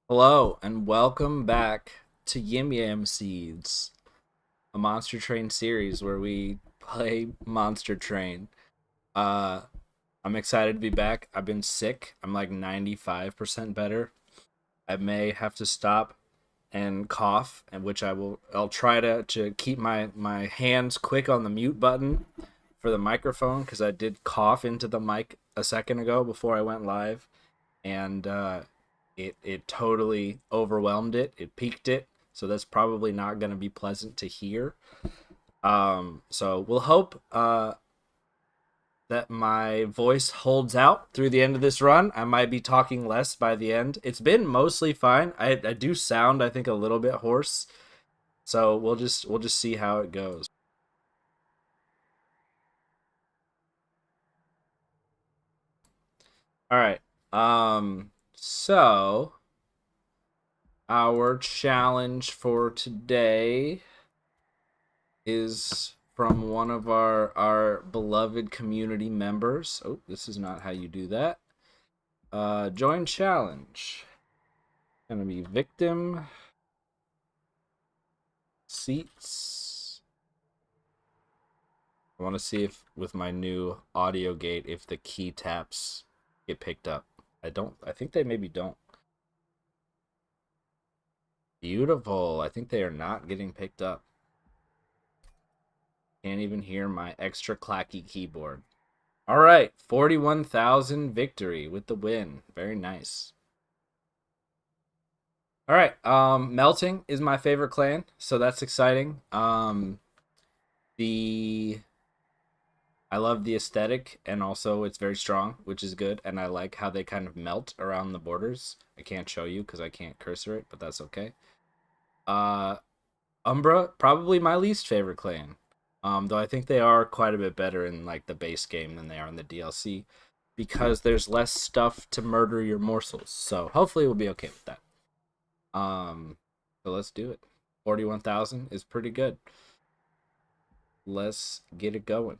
Hello and welcome back to Yim Yam Seeds, a Monster Train series where we play Monster Train. Uh, I'm excited to be back. I've been sick. I'm like 95% better. I may have to stop and cough, and which I'll try to keep my hands quick on the mute button for the microphone because I did cough into the mic a second ago before I went live, and it totally overwhelmed it. It peaked it, so that's probably not going to be pleasant to hear. So we'll hope that my voice holds out through the end of this run. I might be talking less by the end. It's been mostly fine. I do sound, I think, a little bit hoarse, so we'll just see how it goes. All right. So our challenge for today is from one of our beloved community members. Oh, this is not how you do that. Join challenge. Gonna be victim seats. I want to see if with my new audio gate if the key taps get picked up. I think they maybe don't. Beautiful. I think they are not getting picked up. Can't even hear my extra clacky keyboard. All right, 41,000 victory with the win. Very nice. All right, melting is my favorite clan, so that's exciting. The I love the aesthetic, and also it's very strong, which is good, and I like how they kind of melt around the borders. I can't show you because I can't cursor it, but that's okay. Uh, Umbra, probably my least favorite clan. Though I think they are quite a bit better in like the base game than they are in the DLC, because there's less stuff to murder your morsels. So hopefully we'll be okay with that. So let's do it. 41,000 is pretty good. Let's get it going.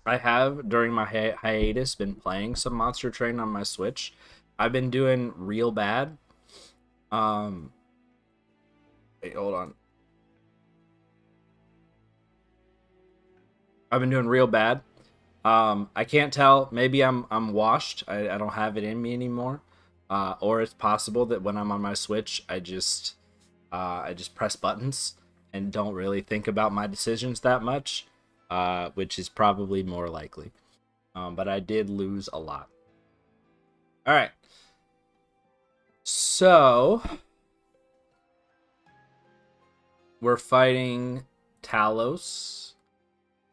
I have during my hiatus been playing some Monster Train on my Switch. I've been doing real bad. Um, Wait, hold on. I've been doing real bad. I can't tell. Maybe I'm washed. I don't have it in me anymore. Or it's possible that when I'm on my Switch, I just press buttons and don't really think about my decisions that much, which is probably more likely. But I did lose a lot. All right. So we're fighting Talos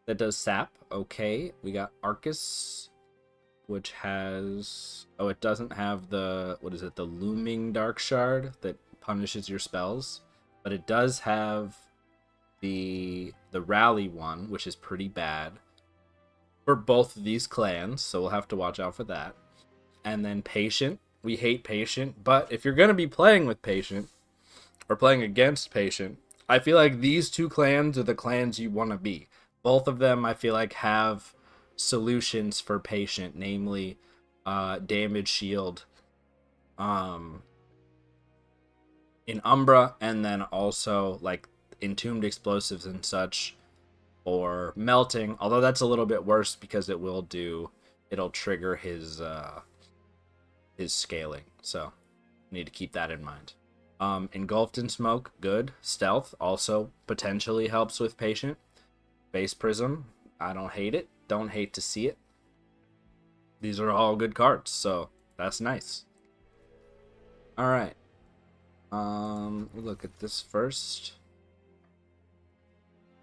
that does sap. Okay. We got Arcus, which has it doesn't have the what is it, the looming dark shard that punishes your spells, but it does have the rally one, which is pretty bad for both of these clans, so we'll have to watch out for that. And then patient, we hate patient, but if you're going to be playing with patient or playing against patient, I feel like these two clans are the clans you want to be. Both of them I feel like have solutions for patient, namely damage shield in Umbra, and then also like entombed explosives and such, or melting, although that's a little bit worse because it'll trigger his scaling, so need to keep that in mind. Engulfed in smoke, good. Stealth also potentially helps with patient. Base prism, I don't hate it, don't hate to see it. These are all good cards, so that's nice. All right, we'll look at this first.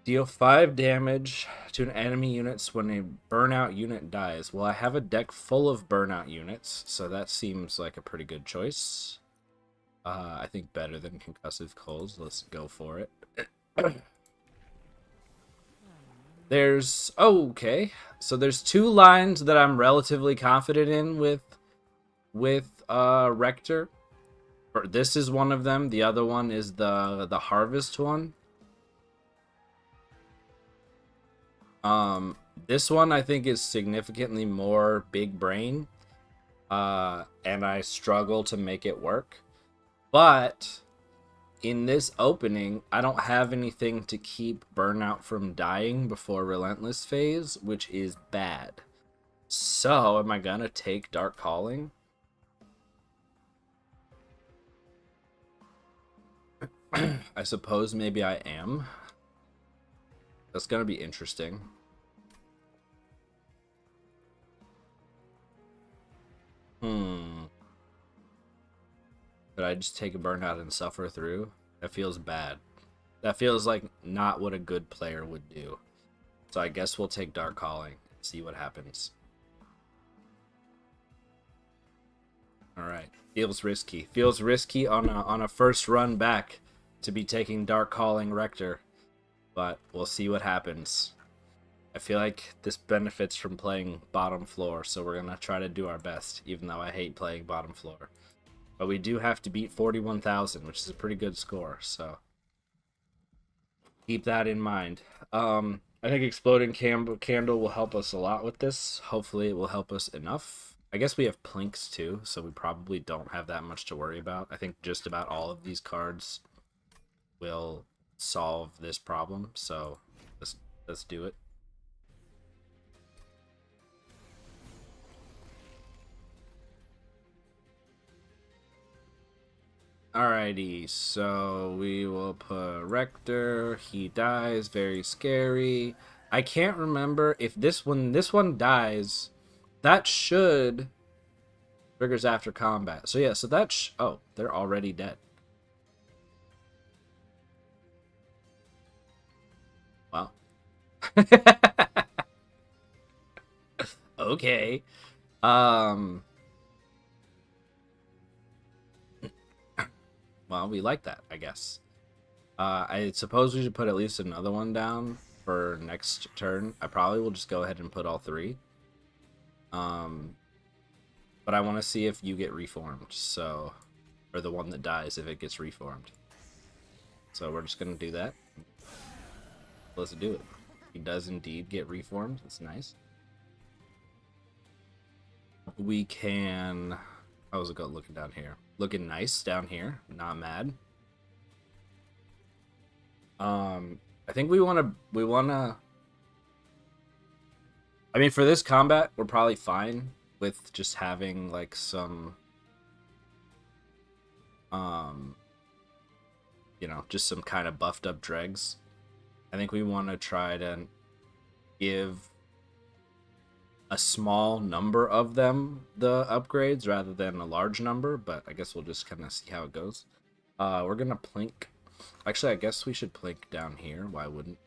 Deal 5 damage to an enemy units when a burnout unit dies. Well, I have a deck full of burnout units, so that seems like a pretty good choice. I think better than concussive coals. Let's go for it. Okay. So there's two lines that I'm relatively confident in with Rector. This is one of them. The other one is the harvest one. This one I think is significantly more big brain. and I struggle to make it work. But in this opening, I don't have anything to keep Burnout from dying before Relentless phase, which is bad. So, am I gonna take Dark Calling? I suppose maybe I am. That's gonna be interesting. Hmm. Could I just take a Burnout and suffer through? That feels bad. That feels like not what a good player would do. So I guess we'll take Dark Calling and see what happens. Alright. Feels risky. Feels risky on a first run back to be taking Dark Calling Rector. But we'll see what happens. I feel like this benefits from playing bottom floor, so we're going to try to do our best, even though I hate playing bottom floor. But we do have to beat 41,000, which is a pretty good score, so keep that in mind. I think Exploding Candle will help us a lot with this. Hopefully it will help us enough. I guess we have Plinks too, so we probably don't have that much to worry about. I think just about all of these cards will solve this problem, so let's do it. Alrighty, so we will put Rector. He dies, very scary. I can't remember if this one dies, that should triggers after combat. So yeah, so that oh, they're already dead. Well. Okay. Well, we like that, I guess. I suppose we should put at least another one down for next turn. I probably will just go ahead and put all three. But I want to see if you get reformed, so... Or the one that dies if it gets reformed. So we're just going to do that. Let's do it. He does indeed get reformed. That's nice. We can... How's it go looking down here? Looking nice down here. Not mad. I think we wanna I mean, for this combat, we're probably fine with just having like some you know, just some kind of buffed up dregs. I think we want to try to give a small number of them the upgrades rather than a large number, but I guess we'll just kind of see how it goes. We're gonna plink. Actually, I guess we should plink down here. Why wouldn't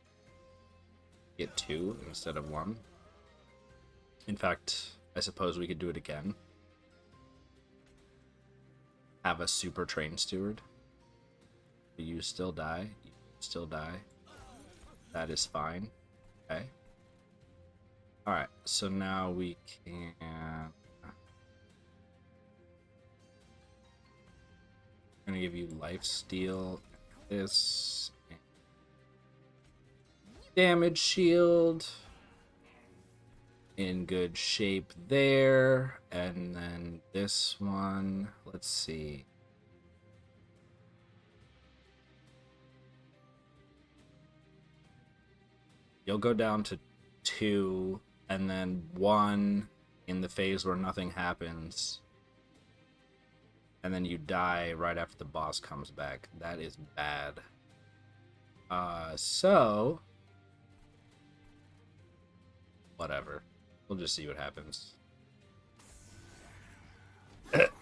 get 2 instead of 1? In fact, I suppose we could do it again. Have a super train steward. Do you still die? You still die. That is fine. Okay. Alright, so now we can... I'm gonna give you lifesteal, this, damage shield, in good shape there, and then this one, let's see. You'll go down to 2, and then 1 in the phase where nothing happens. And then you die right after the boss comes back. That is bad. So... Whatever. We'll just see what happens.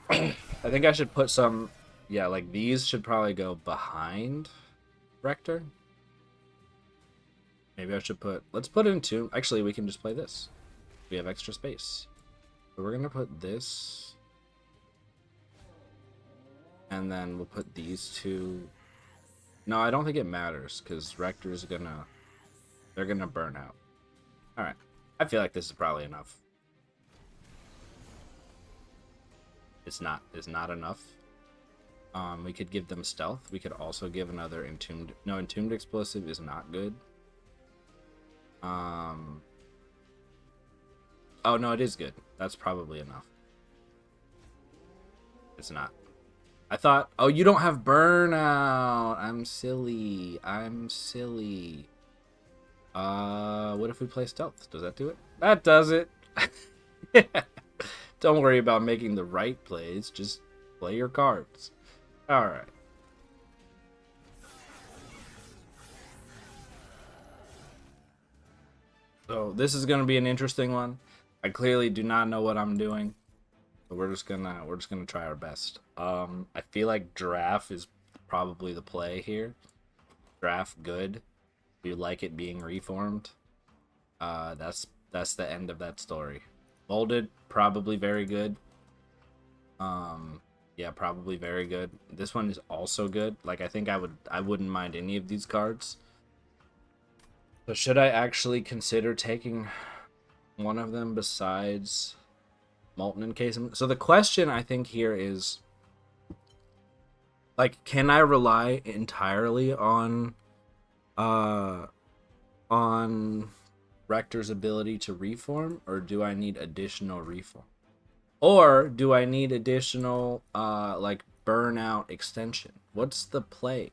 I think I should put some... Yeah, like these should probably go behind Rector. Maybe I should put... Let's put in 2. Actually, we can just play this. We have extra space. So we're going to put this... And then we'll put these 2. No, I don't think it matters, because Rector's gonna... They're gonna burn out. Alright. I feel like this is probably enough. It's not enough. We could give them stealth. We could also give another entombed... No, entombed explosive is not good. Oh, no, it is good. That's probably enough. It's not. I thought, oh, you don't have burnout. I'm silly. I'm silly. What if we play stealth? Does that do it? That does it. Don't worry about making the right plays. Just play your cards. All right. So this is going to be an interesting one. I clearly do not know what I'm doing. But we're just gonna try our best. I feel like draft is probably the play here. Draft good. You like it being reformed. That's the end of that story. Molded, probably very good. Yeah, probably very good. This one is also good. Like I think I wouldn't mind any of these cards. So should I actually consider taking one of them besides Molten Encasement? So the question I think here is, like, can I rely entirely on Rector's ability to reform, or do I need additional reform? Or do I need additional like burnout extension? What's the play?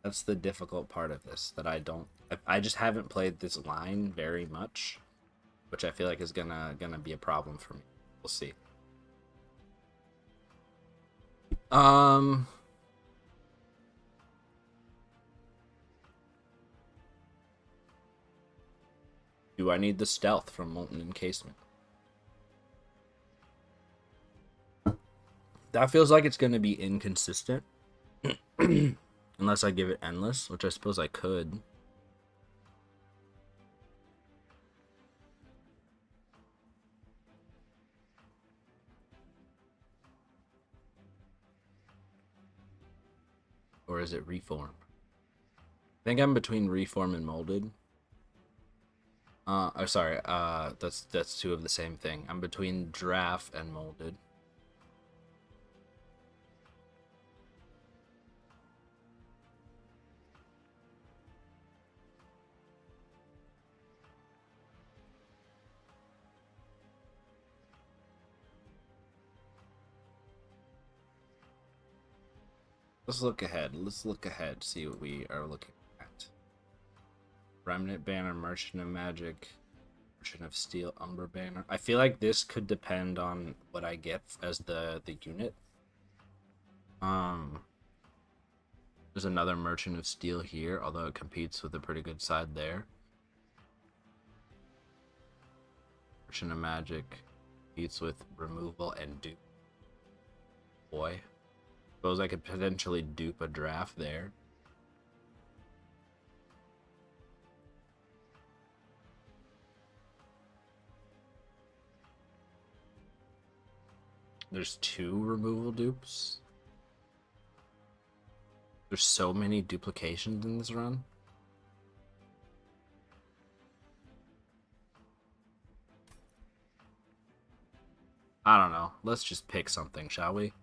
That's the difficult part of this, that I just haven't played this line very much, which I feel like is gonna be a problem for me. We'll see. Do I need the stealth from Molten Encasement? That feels like it's going to be inconsistent. Unless I give it endless, which I suppose I could. Or is it reform? I think I'm between reform and molded. Oh, sorry. That's two of the same thing. I'm between draft and molded. Let's look ahead. Let's look ahead. See what we are looking at. Remnant Banner, Merchant of Magic, Merchant of Steel, Umbra Banner. I feel like this could depend on what I get as the unit. There's another Merchant of Steel here, although it competes with a pretty good side there. Merchant of Magic competes with removal and dupe. Boy. Suppose I could potentially dupe a draft there. There's two removal dupes. There's so many duplications in this run. I don't know. Let's just pick something, shall we?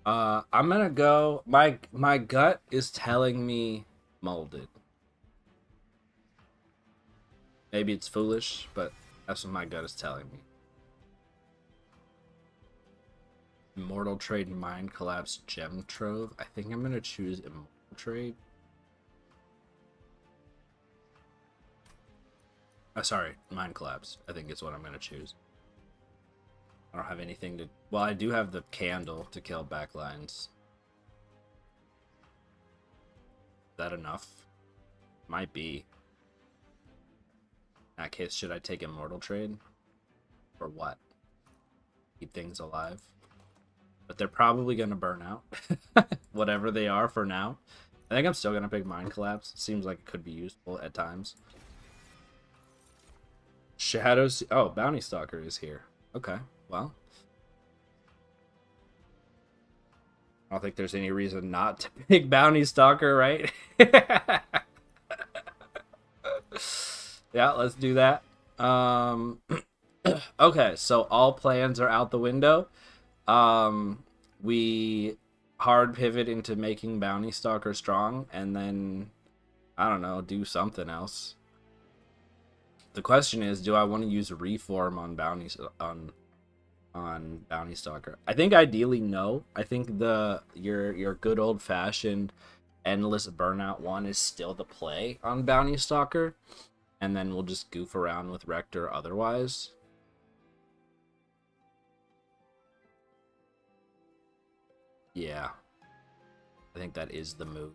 I'm gonna go. My gut is telling me molded. Maybe it's foolish, but that's what my gut is telling me. Immortal Trade, Mind Collapse, Gem Trove. I think I'm gonna choose Immortal Trade. Sorry, Mind Collapse. I think is what I'm gonna choose. I don't have anything to... Well, I do have the candle to kill backlines. Is that enough? Might be. In that case, should I take Immortal Trade? Or what? Keep things alive? But they're probably going to burn out. Whatever they are for now. I think I'm still going to pick Mind Collapse. It seems like it could be useful at times. Shadows... Oh, Bounty Stalker is here. Okay. Well, I don't think there's any reason not to pick Bounty Stalker, right? Yeah, let's do that. Okay, so all plans are out the window. We hard pivot into making Bounty Stalker strong, and then, I don't know, do something else. The question is, do I want to use Reform on Bounties on on Bounty Stalker. I think ideally no. I think your good old fashioned endless burnout one is still the play on Bounty Stalker, and then we'll just goof around with Rector otherwise. Yeah, I think that is the move.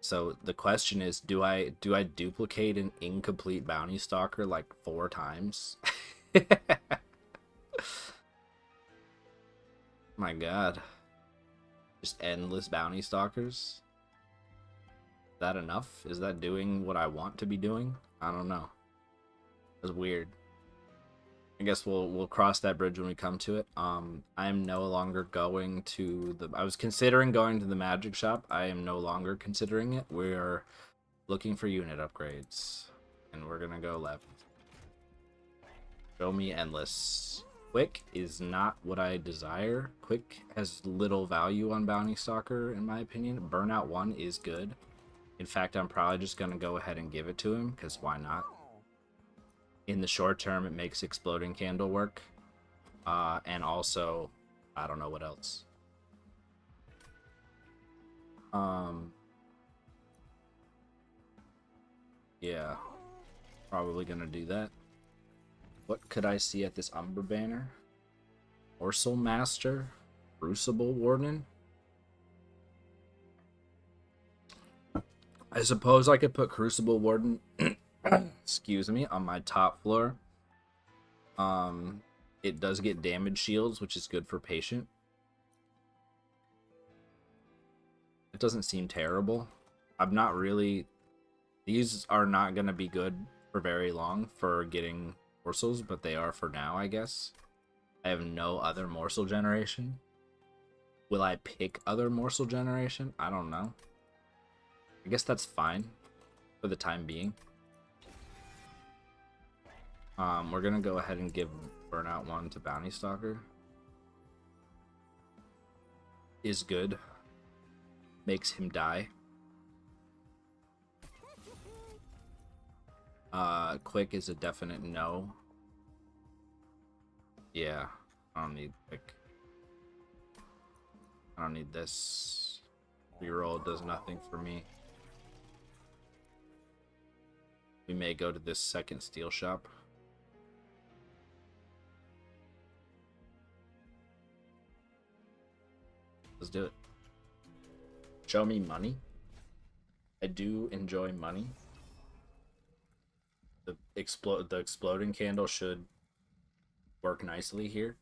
So the question is, do I duplicate an incomplete Bounty Stalker like 4 times? My God, just endless Bounty Stalkers. Is that enough? Is that doing what I want to be doing? I don't know. That's weird. I guess we'll cross that bridge when we come to it. I'm no longer going to the. I was considering going to the magic shop. I am no longer considering it. We're looking for unit upgrades, and we're gonna go left. Show me endless. Quick is not what I desire. Quick has little value on Bounty Stalker, in my opinion. Burnout 1 is good. In fact, I'm probably just gonna go ahead and give it to him, because why not? In the short term, it makes Exploding Candle work. And also, I don't know what else. Yeah. Probably gonna do that. What could I see at this Umbra banner? Morsel Master? Crucible Warden? I suppose I could put Crucible Warden excuse me, on my top floor. It does get damage shields, which is good for patient. It doesn't seem terrible. I'm not really... These are not going to be good for very long for getting morsels, but they are for now, I guess. I have no other morsel generation. Will I pick other morsel generation? I don't know. I guess that's fine for the time being. We're gonna go ahead and give Burnout 1 to Bounty Stalker. Is good. Makes him die. Quick is a definite no. Yeah, I don't need quick. I don't need this. Reroll does nothing for me. We may go to this second steel shop. Let's do it. Show me money. I do enjoy money. The exploding candle should work nicely here.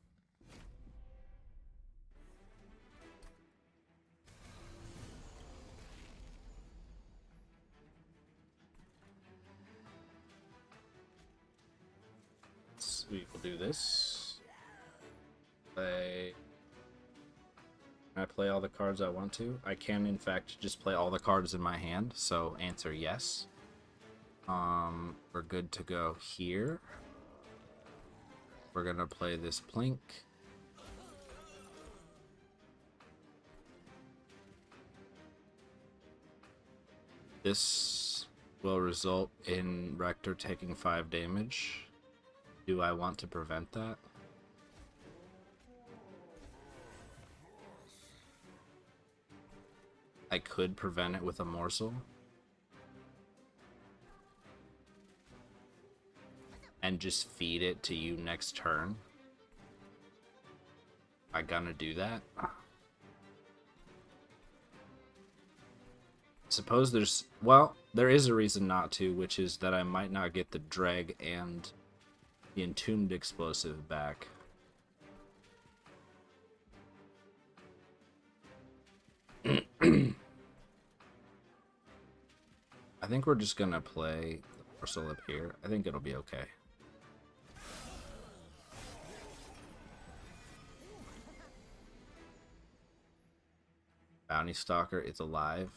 So we will do this. Can I play all the cards I want to? I can, in fact, just play all the cards in my hand, so answer yes. We're good to go here. We're gonna play this Plink. This will result in Rector taking 5 damage. Do I want to prevent that? I could prevent it with a morsel. And just feed it to you next turn. I gonna do that? Suppose there's... Well, there is a reason not to, which is that I might not get the Dreg and the Entombed Explosive back. I think we're just gonna play the morsel up here. I think it'll be okay. Bounty Stalker is alive.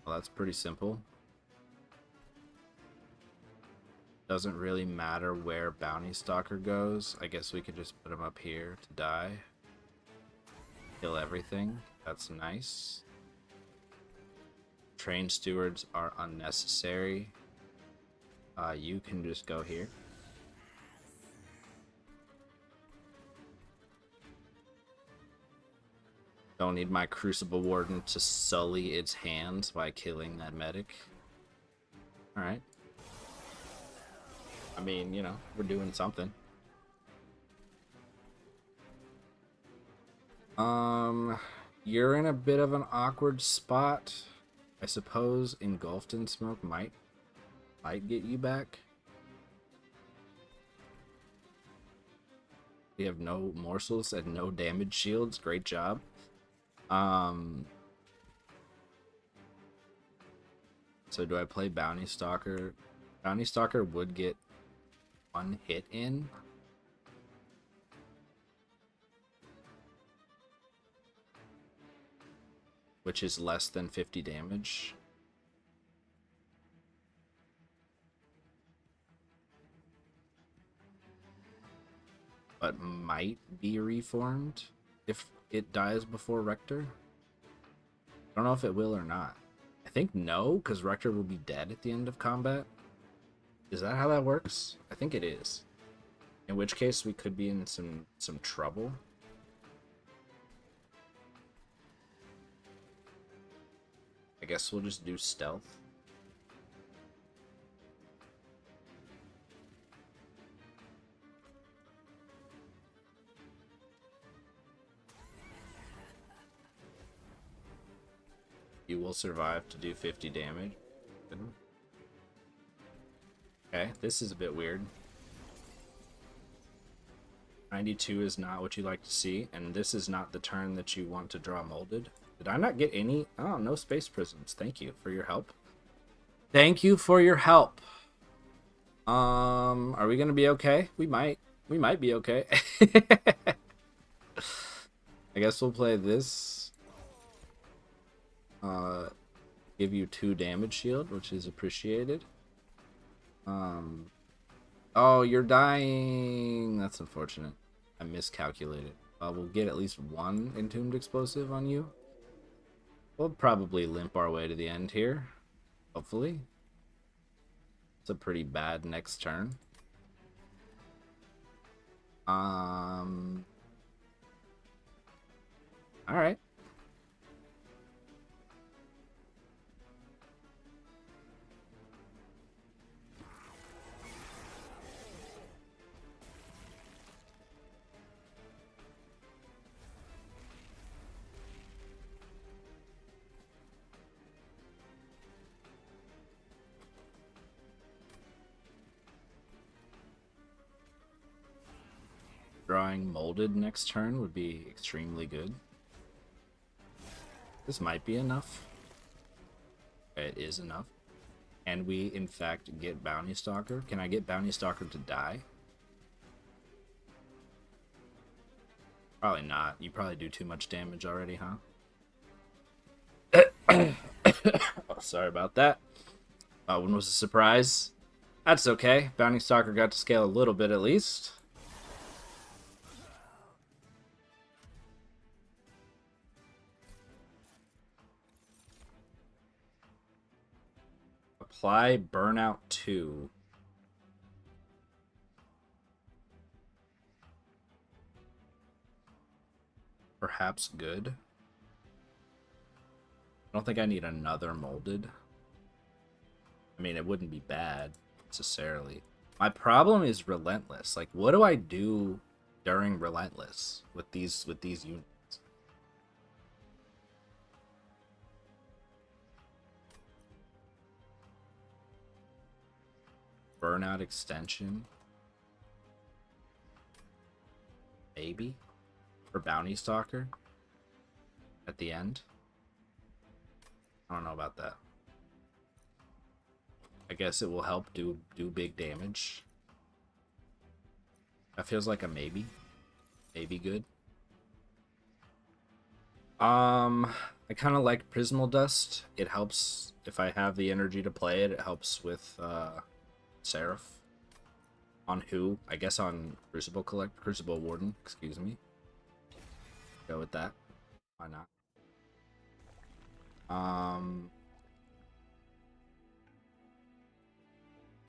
Well, that's pretty simple. Doesn't really matter where Bounty Stalker goes. I guess we could just put him up here to die. Kill everything. That's nice. Train stewards are unnecessary. You can just go here. Don't need my Crucible Warden to sully its hands by killing that medic. Alright. I mean, you know, we're doing something. You're in a bit of an awkward spot. I suppose Engulfed in Smoke might get you back. We have no morsels and no damage shields. Great job. So do I play Bounty Stalker? Bounty Stalker would get one hit in. Which is less than 50 damage. But might be reformed if it dies before Rector. I don't know if it will or not. I think no, because Rector will be dead at the end of combat. Is that how that works? I think it is. In which case we could be in some trouble. I guess we'll just do stealth. You will survive to do 50 damage. Okay, this is a bit weird. 92 is not what you like to see, and this is not the turn that you want to draw molded. Did I not get any? Oh, no space prisms. Thank you for your help. Thank you for your help. Are we gonna be okay? We might be okay. I guess we'll play this. Give you 2 damage shield, which is appreciated. Oh, you're dying. That's unfortunate. I miscalculated. We'll get at least 1 entombed explosive on you. We'll probably limp our way to the end here. Hopefully. It's a pretty bad next turn. Alright. Drawing molded next turn would be extremely good. This might be enough. It is enough. And we, in fact, get Bounty Stalker. Can I get Bounty Stalker to die? Probably not. You probably do too much damage already, huh? Oh, sorry about that. One was a surprise. That's okay. Bounty Stalker got to scale a little bit at least. Apply Burnout 2. Perhaps good. I don't think I need another molded. I mean, it wouldn't be bad necessarily. My problem is Relentless. Like, what do I do during Relentless with these units? Burnout extension. Maybe. For Bounty Stalker. At the end. I don't know about that. I guess it will help do big damage. That feels like a maybe. Maybe good. I kind of like Prismal Dust. It helps if I have the energy to play it. It helps with Seraph. On who? I guess on Crucible Warden, excuse me. Go with that. Why not?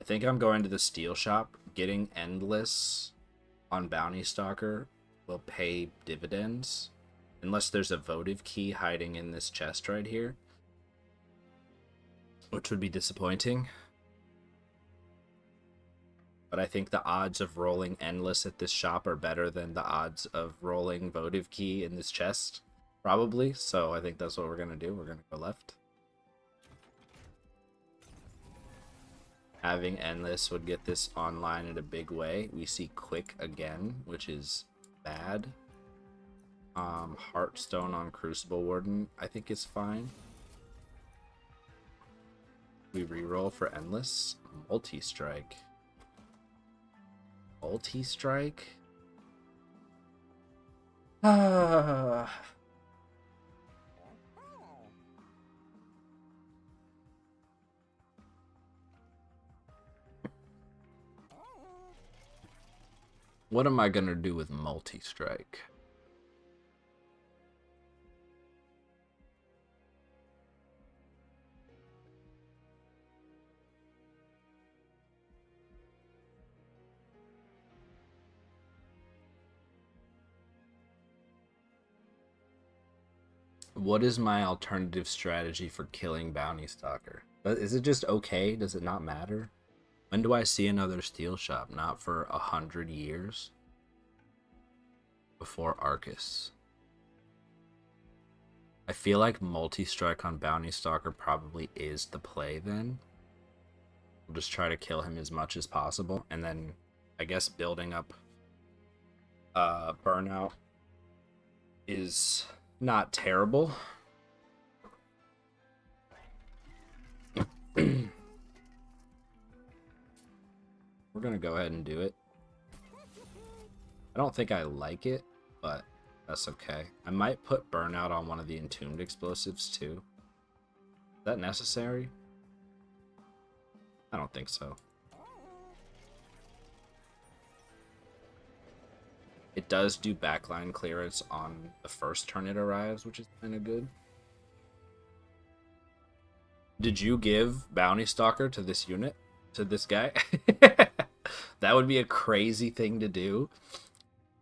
I think I'm going to the steel shop. Getting Endless on Bounty Stalker will pay dividends. Unless there's a votive key hiding in this chest right here. Which would be disappointing. But I think the odds of rolling Endless at this shop are better than the odds of rolling votive key in this chest. Probably. So I think that's what we're going to do. We're going to go left. Having Endless would get this online in a big way. We see Quick again, which is bad. Heartstone on Crucible Warden, I think is fine. We reroll for Endless. Multi-strike. Multi-strike? What am I gonna do with multi-strike? What is my alternative strategy for killing Bounty Stalker? Is it just okay? Does it not matter? When do I see another steel shop? Not for 100 years? Before Arcus. I feel like multi-strike on Bounty Stalker probably is the play then. We'll just try to kill him as much as possible. And then, I guess, building up Burnout is not terrible. We're gonna go ahead and do it. I don't think I like it, but that's okay. I might put Burnout on one of the Entombed explosives too. Is that necessary? I don't think so. It does do backline clearance on the first turn it arrives, which is kind of good. Did you give Bounty Stalker to this unit? To this guy? That would be a crazy thing to do.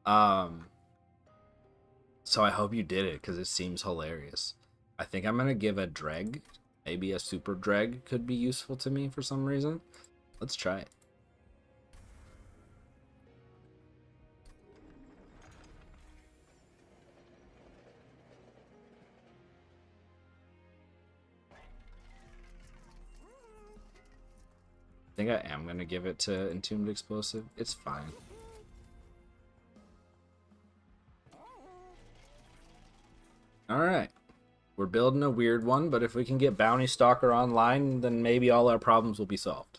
So I hope you did it, because it seems hilarious. I think I'm going to give a Dreg. Maybe a Super Dreg could be useful to me for some reason. Let's try it. I think I am going to give it to Entombed Explosive. It's fine. Alright. We're building a weird one, but if we can get Bounty Stalker online, then maybe all our problems will be solved.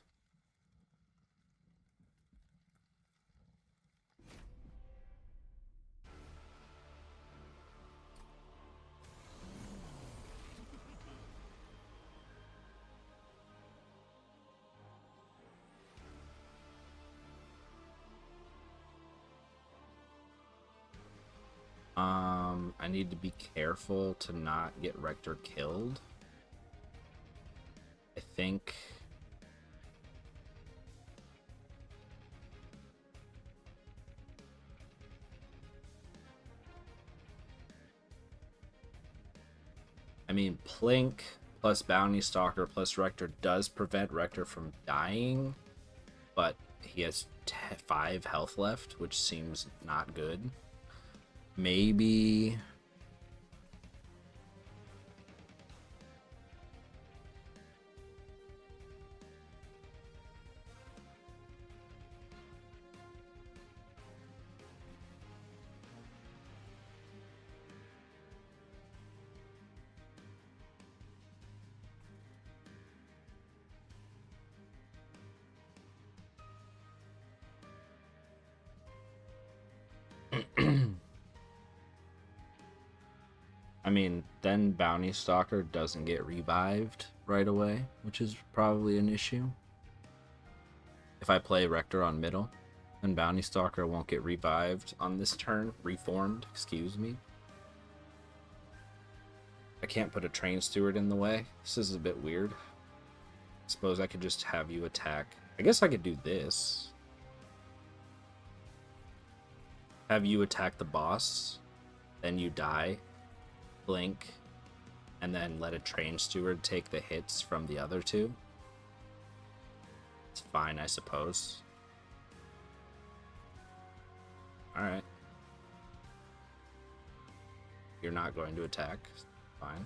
I need to be careful to not get Rector killed. I think... I mean, Plink plus Bounty Stalker plus Rector does prevent Rector from dying, but he has 5 health left, which seems not good. Maybe... I mean, then Bounty Stalker doesn't get revived right away, which is probably an issue. If I play Rector on middle, then Bounty Stalker won't get revived on this turn. Reformed, excuse me. I can't put a Train Steward in the way. This is a bit weird. I suppose I could just have you attack I guess I could do this. Have you attack the boss, then you die, blink, and then let a train steward take the hits from the other two. It's fine, I suppose. Alright. You're not going to attack. Fine.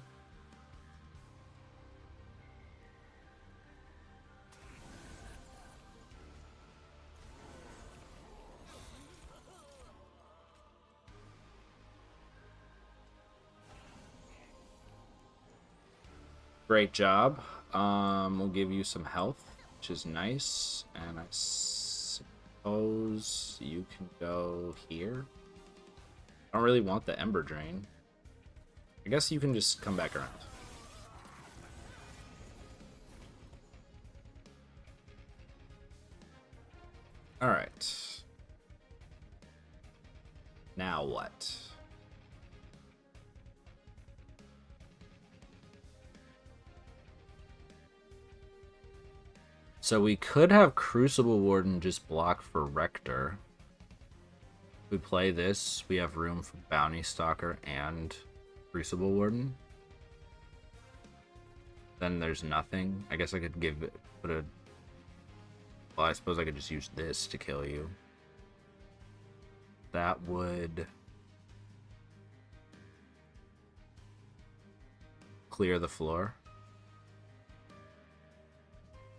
Great job. We'll give you some health, which is nice. And I suppose you can go here. I don't really want the Ember Drain. I guess you can just come back around. Alright. Now what? So we could have Crucible Warden just block for Rector. If we play this, we have room for Bounty Stalker and Crucible Warden. Then there's nothing. I guess I could put a... Well, I suppose I could just use this to kill you. That would... clear the floor.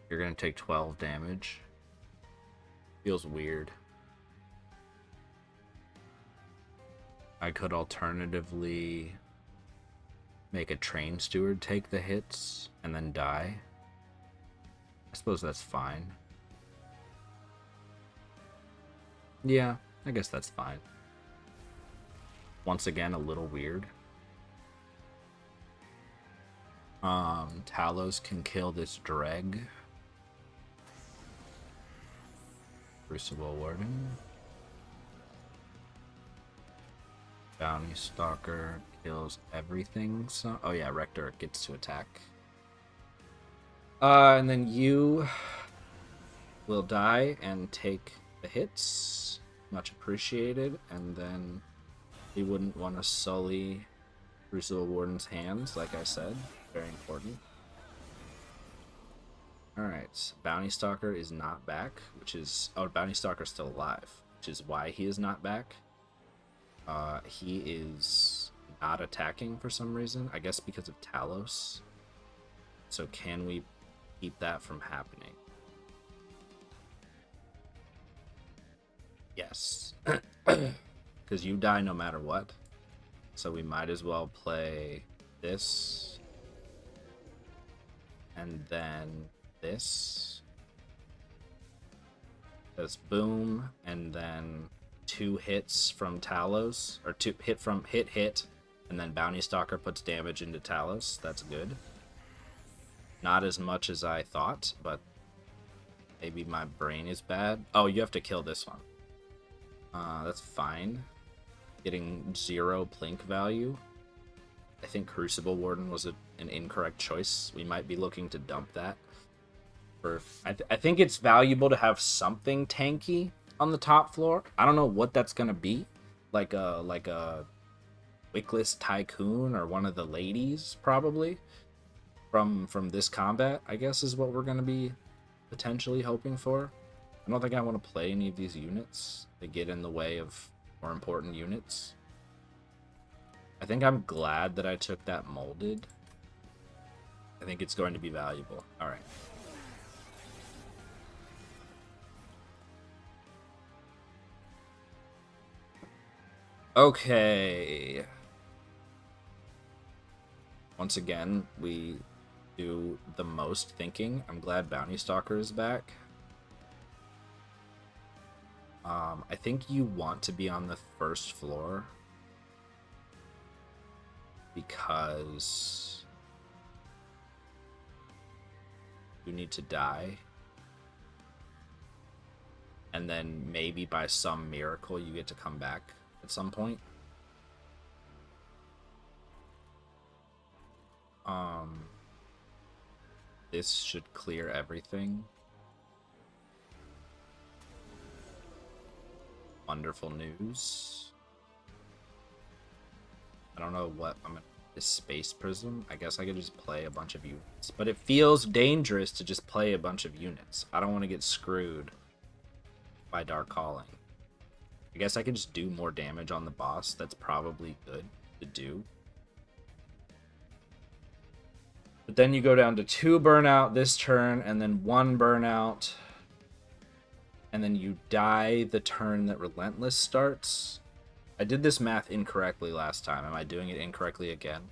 You're gonna take 12 damage. Feels weird. I could alternatively make a train steward take the hits and then die. I suppose that's fine. Yeah, I guess that's fine. Once again, a little weird. Talos can kill this Dreg. Crucible Warden. Bounty Stalker kills everything. So, oh yeah, Rector gets to attack. And then you will die and take the hits. Much appreciated. And then we wouldn't want to sully Crucible Warden's hands, like I said. Very important. Alright, Bounty Stalker is not back, which is... Oh, Bounty Stalker's still alive, which is why he is not back. He is not attacking for some reason, I guess because of Talos. So can we keep that from happening? Yes. Because you die no matter what. So we might as well play this. And then this. Does boom, and then 2 hits from Talos, or 2 hit from hit, and then Bounty Stalker puts damage into Talos. That's good. Not as much as I thought, but maybe my brain is bad. Oh, you have to kill this one. That's fine. Getting 0 plink value. I think Crucible Warden was an incorrect choice. We might be looking to dump that. I think it's valuable to have something tanky on the top floor. I don't know what that's gonna be, like a Wickless Tycoon or one of the ladies, probably from this combat, I guess, is what we're gonna be potentially hoping for. I don't think I want to play any of these units. They get in the way of more important units. I think I'm glad that I took that molded. I think it's going to be valuable. All right. Okay. Once again, we do the most thinking. I'm glad Bounty Stalker is back. I think you want to be on the first floor because you need to die. And then maybe by some miracle you get to come back at some point. This should clear everything. Wonderful news. I don't know what I'm gonna. This Space Prism. I guess I could just play a bunch of units, but it feels dangerous to just play a bunch of units. I don't want to get screwed by Dark Calling. I guess I could just do more damage on the boss. That's probably good to do. But then you go down to 2 burnout this turn, and then 1 burnout. And then you die the turn that Relentless starts. I did this math incorrectly last time. Am I doing it incorrectly again?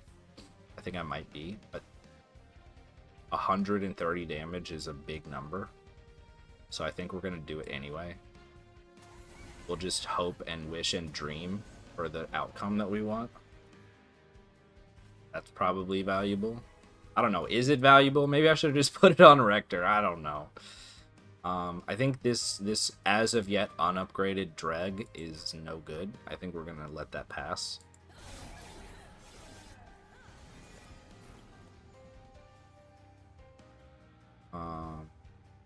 I think I might be, but 130 damage is a big number. So I think we're going to do it anyway. We'll just hope and wish and dream for the outcome that we want. That's probably valuable. I don't know. Is it valuable? Maybe I should have just put it on Rector. I don't know. I think this as of yet unupgraded Dreg is no good. I think we're going to let that pass.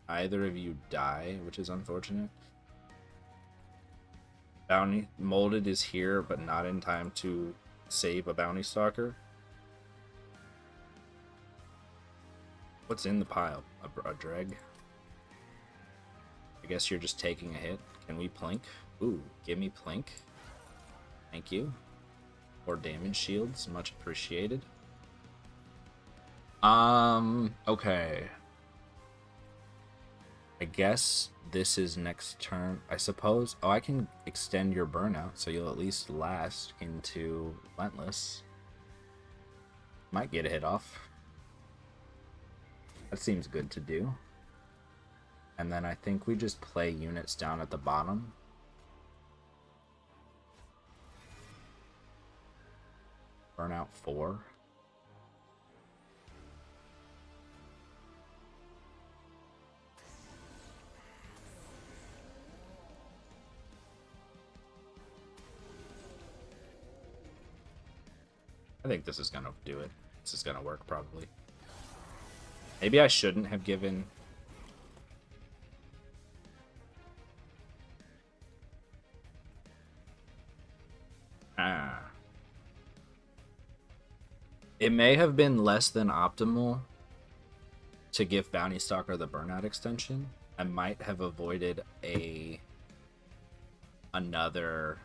Either of you die, which is unfortunate. Bounty Molded is here, but not in time to save a Bounty Stalker. What's in the pile? A Dreg? I guess you're just taking a hit. Can we plink? Ooh, give me plink. Thank you. Or damage shields, much appreciated. Okay. I guess this is next turn, I suppose. Oh, I can extend your burnout, so you'll at least last into Relentless. Might get a hit off. That seems good to do. And then I think we just play units down at the bottom. Burnout 4. I think this is going to do it. This is going to work, probably. Maybe I shouldn't have given... It may have been less than optimal to give Bounty Stalker the burnout extension. I might have avoided another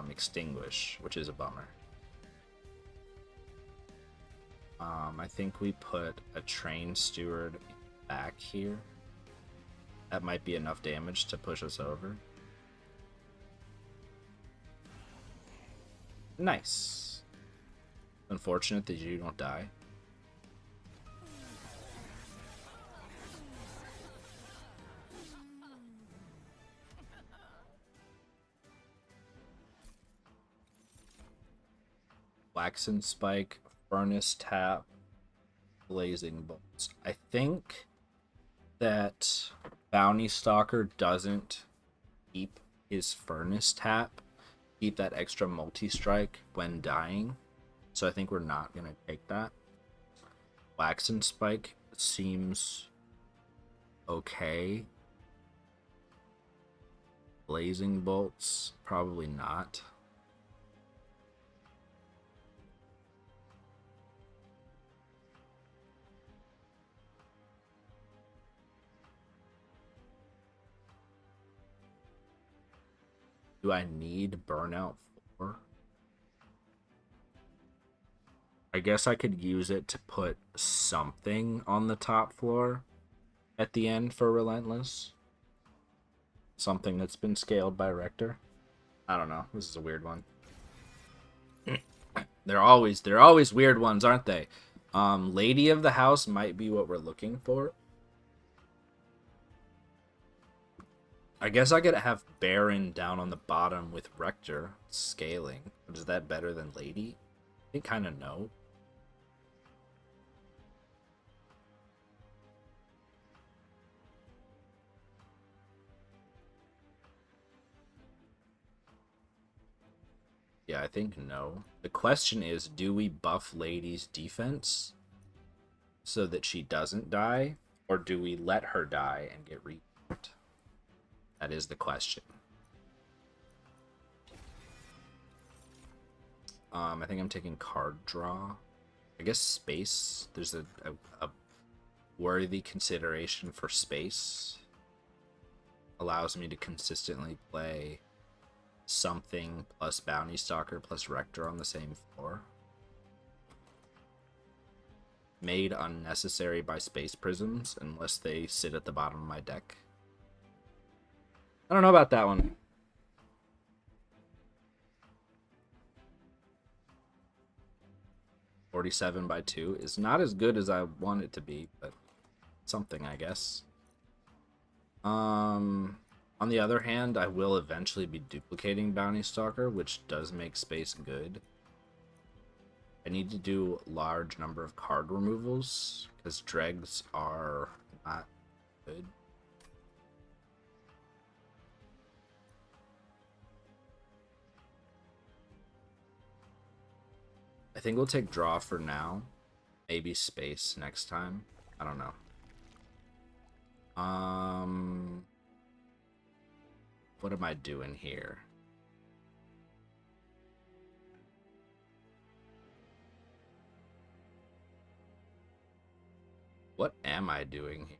extinguish, which is a bummer. I think we put a Train Steward back here. That might be enough damage to push us over. Nice. Unfortunate that you don't die. Waxen Spike, Furnace Tap, Blazing Bolts. I think that Bounty Stalker doesn't keep his Furnace Tap, keep that extra multi-strike when dying. So I think we're not going to take that. Waxen Spike seems okay. Blazing Bolts, probably not. Do I need Burnout 4? I guess I could use it to put something on the top floor at the end for Relentless. Something that's been scaled by Rector. I don't know. This is a weird one. They're always weird ones, aren't they? Lady of the House might be what we're looking for. I guess I could have Baron down on the bottom with Rector scaling. Is that better than Lady? I think kind of no. Yeah, I think no. The question is, do we buff Lady's defense so that she doesn't die? Or do we let her die and get rebuffed? That is the question. I think I'm taking card draw. I guess space. There's a worthy consideration for space. Allows me to consistently play something plus Bounty Stalker plus Rector on the same floor. Made unnecessary by Space Prisms unless they sit at the bottom of my deck. I don't know about that one. $47/2 is not as good as I want it to be, but something, I guess. On the other hand, I will eventually be duplicating Bounty Stalker, which does make space good. I need to do a large number of card removals, because dregs are not good. I think we'll take draw for now. Maybe space next time. I don't know. What am I doing here? What am I doing here?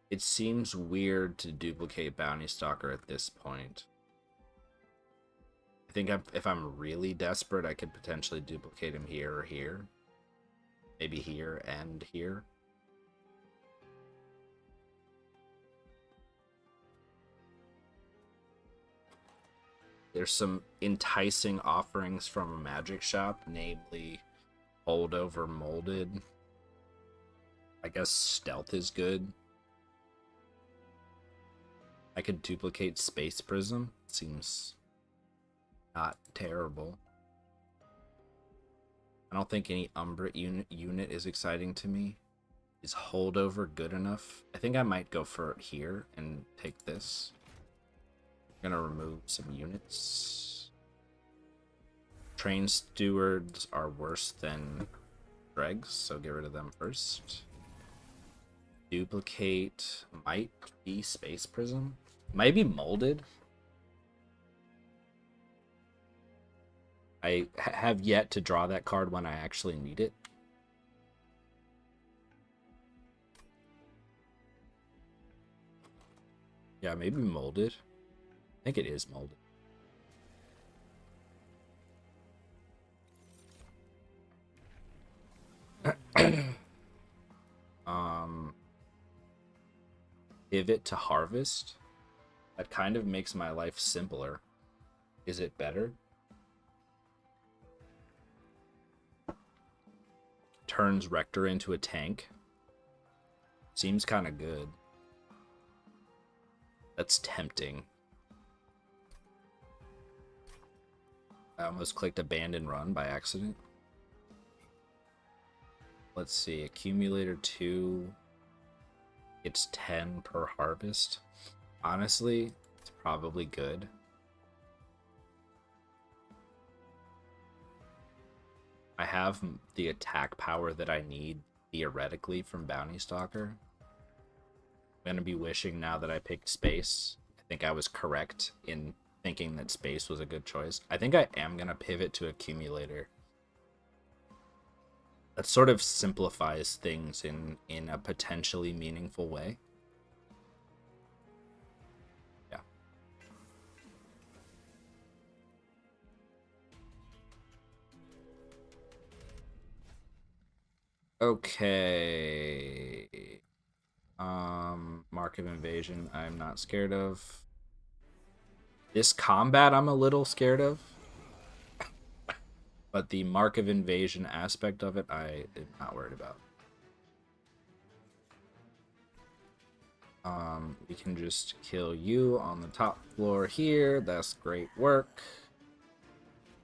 It seems weird to duplicate Bounty Stalker at this point. I think if I'm really desperate, I could potentially duplicate him here or here. Maybe here and here. There's some enticing offerings from a magic shop, namely Holdover Molded. I guess Stealth is good. I could duplicate Space Prism. Seems not terrible. I don't think any Umbra unit is exciting to me. Is Holdover good enough? I think I might go for it here and take this. I'm gonna remove some units. Train Stewards are worse than dregs, so get rid of them first. Duplicate might be Space Prism. Might be Molded. I have yet to draw that card when I actually need it. Yeah, maybe Molded. I think it is Molded. Pivot to Harvest. That kind of makes my life simpler. Is it better? Turns Rector into a tank. Seems kind of good. That's tempting. I almost clicked Abandon Run by accident. Let's see. Accumulator 2. It's 10 per harvest. Honestly, it's probably good. I have the attack power that I need, theoretically, from Bounty Stalker. I'm going to be wishing now that I picked space. I think I was correct in thinking that space was a good choice. I think I am going to pivot to accumulator. That sort of simplifies things in a potentially meaningful way. Yeah. Okay. Mark of Invasion, I'm not scared of. This combat, I'm a little scared of. But the Mark of Invasion aspect of it, I am not worried about. We can just kill you on the top floor here. That's great work.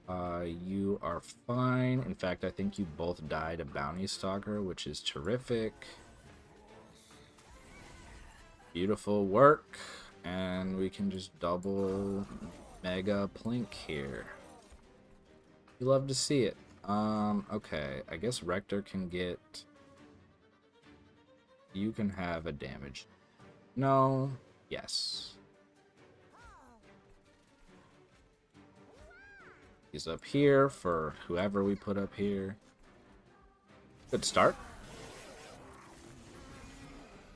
You are fine. In fact, I think you both died a Bounty Stalker, which is terrific. Beautiful work. And we can just double Mega Plink here. You love to see it. Okay. I guess Rector can get You can have a damage. No. Yes. He's up here for whoever we put up here. Good start.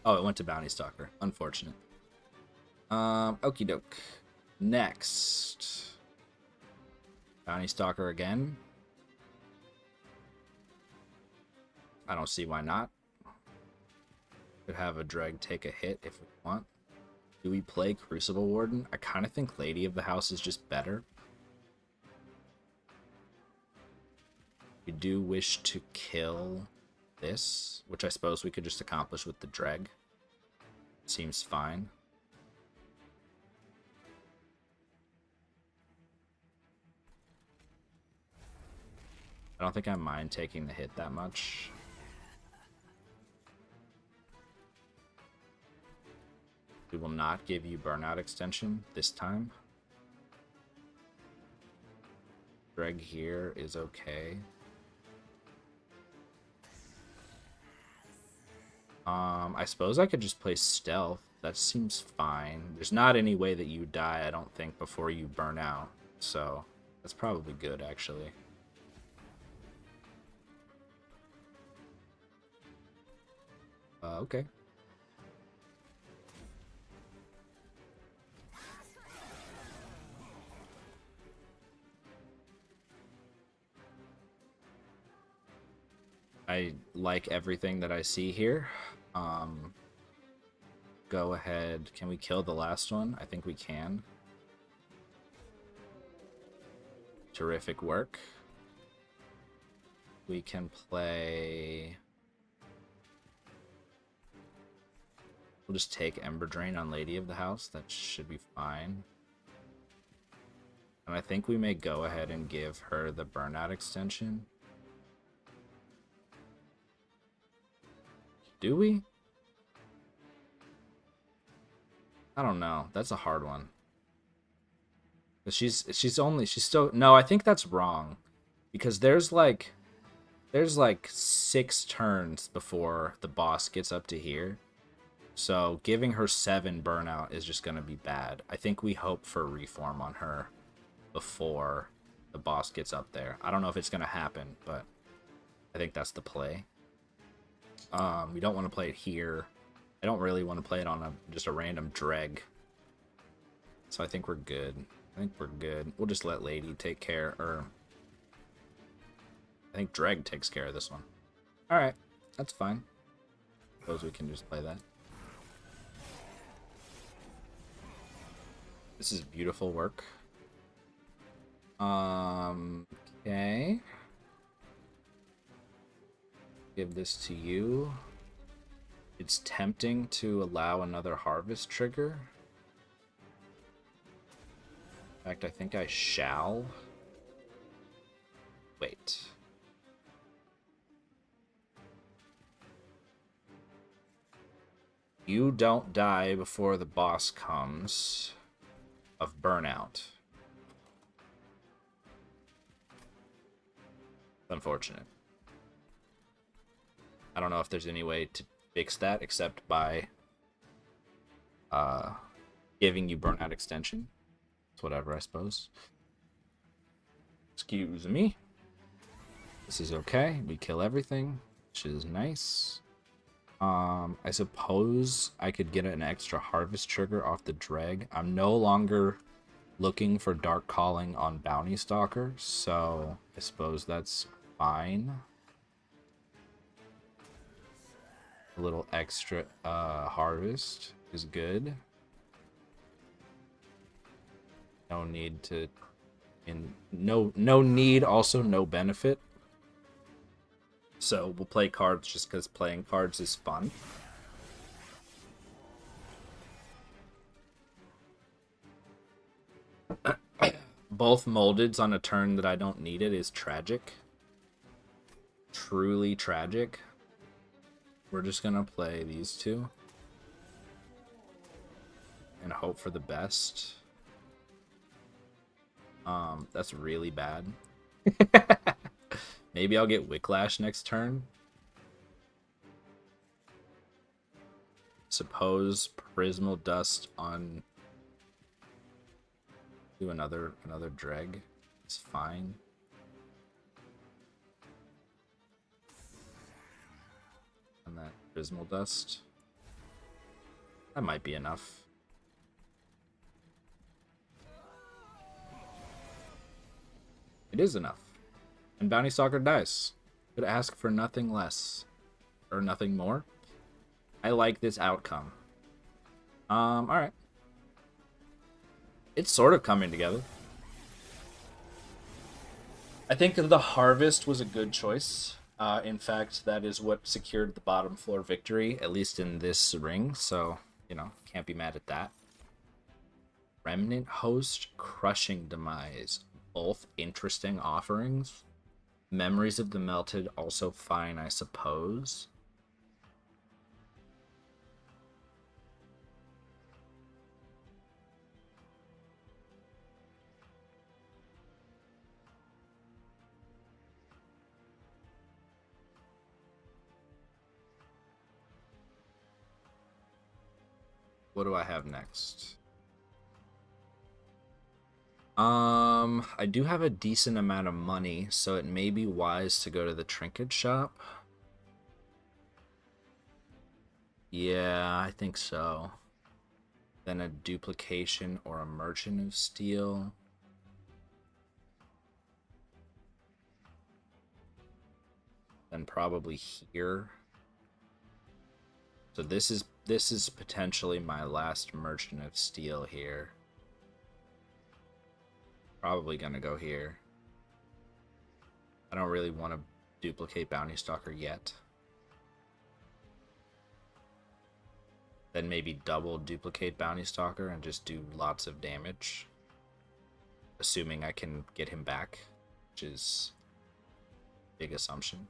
Oh, it went to Bounty Stalker. Unfortunate. Okie doke. Next. Bounty Stalker again. I don't see why not. Could have a Dreg take a hit if we want. Do we play Crucible Warden? I kind of think Lady of the House is just better. We do wish to kill this, which I suppose we could just accomplish with the Dreg. Seems fine. I don't think I mind taking the hit that much. We will not give you Burnout Extension this time. Dreg here is okay. I suppose I could just play Stealth. That seems fine. There's not any way that you die, I don't think, before you burn out. So, that's probably good, actually. Okay. I like everything that I see here. Go ahead. Can we kill the last one? I think we can. Terrific work. We can play... We'll just take Ember Drain on Lady of the House. That should be fine. And I think we may go ahead and give her the Burnout Extension. Do we? I don't know. That's a hard one. She's still... No, I think that's wrong. Because there's like 6 turns before the boss gets up to here. So giving her 7 burnout is just going to be bad. I think we hope for reform on her before the boss gets up there. I don't know if it's going to happen, but I think that's the play. We don't want to play it here. I don't really want to play it on just a random Dreg. So I think we're good. We'll just let Lady take care, or... I think Dreg takes care of this one. Alright, that's fine. Suppose we can just play that. This is beautiful work. Okay. Give this to you. It's tempting to allow another harvest trigger. In fact, I think I shall. Wait. You don't die before the boss comes of burnout. Unfortunate. I don't know if there's any way to fix that except by giving you burnout extension. It's whatever, I suppose. Excuse me. This is okay. We kill everything, which is nice. I suppose I could get an extra harvest trigger off the Dreg. I'm no longer looking for Dark Calling on Bounty Stalker, so I suppose that's fine. A little extra harvest is good. No need to... No need, also no benefit. So we'll play cards just because playing cards is fun. Both moldeds on a turn that I don't need it is tragic. Truly tragic. We're just gonna play these two. And hope for the best. That's really bad. Maybe I'll get Wicklash next turn. suppose Prismal Dust on... Do another dreg. It's fine. And that Prismal Dust. That might be enough. It is enough. And Bounty Stalker dies. Could ask for nothing less. Or nothing more. I like this outcome. Alright. It's sort of coming together. I think the Harvest was a good choice. In fact, that is what secured the bottom floor victory, at least in this ring. So, you know, can't be mad at that. Remnant Host, Crushing Demise. Both interesting offerings. Memories of the Melted, also fine, I suppose. What do I have next? I do have a decent amount of money, so it may be wise to go to the trinket shop. Yeah, I think so. Then a duplication or a merchant of steel. Then probably here. So this is potentially my last merchant of steel here. Probably gonna go here. I don't really want to duplicate Bounty Stalker yet. Then maybe double duplicate Bounty Stalker and just do lots of damage. Assuming I can get him back, which is a big assumption.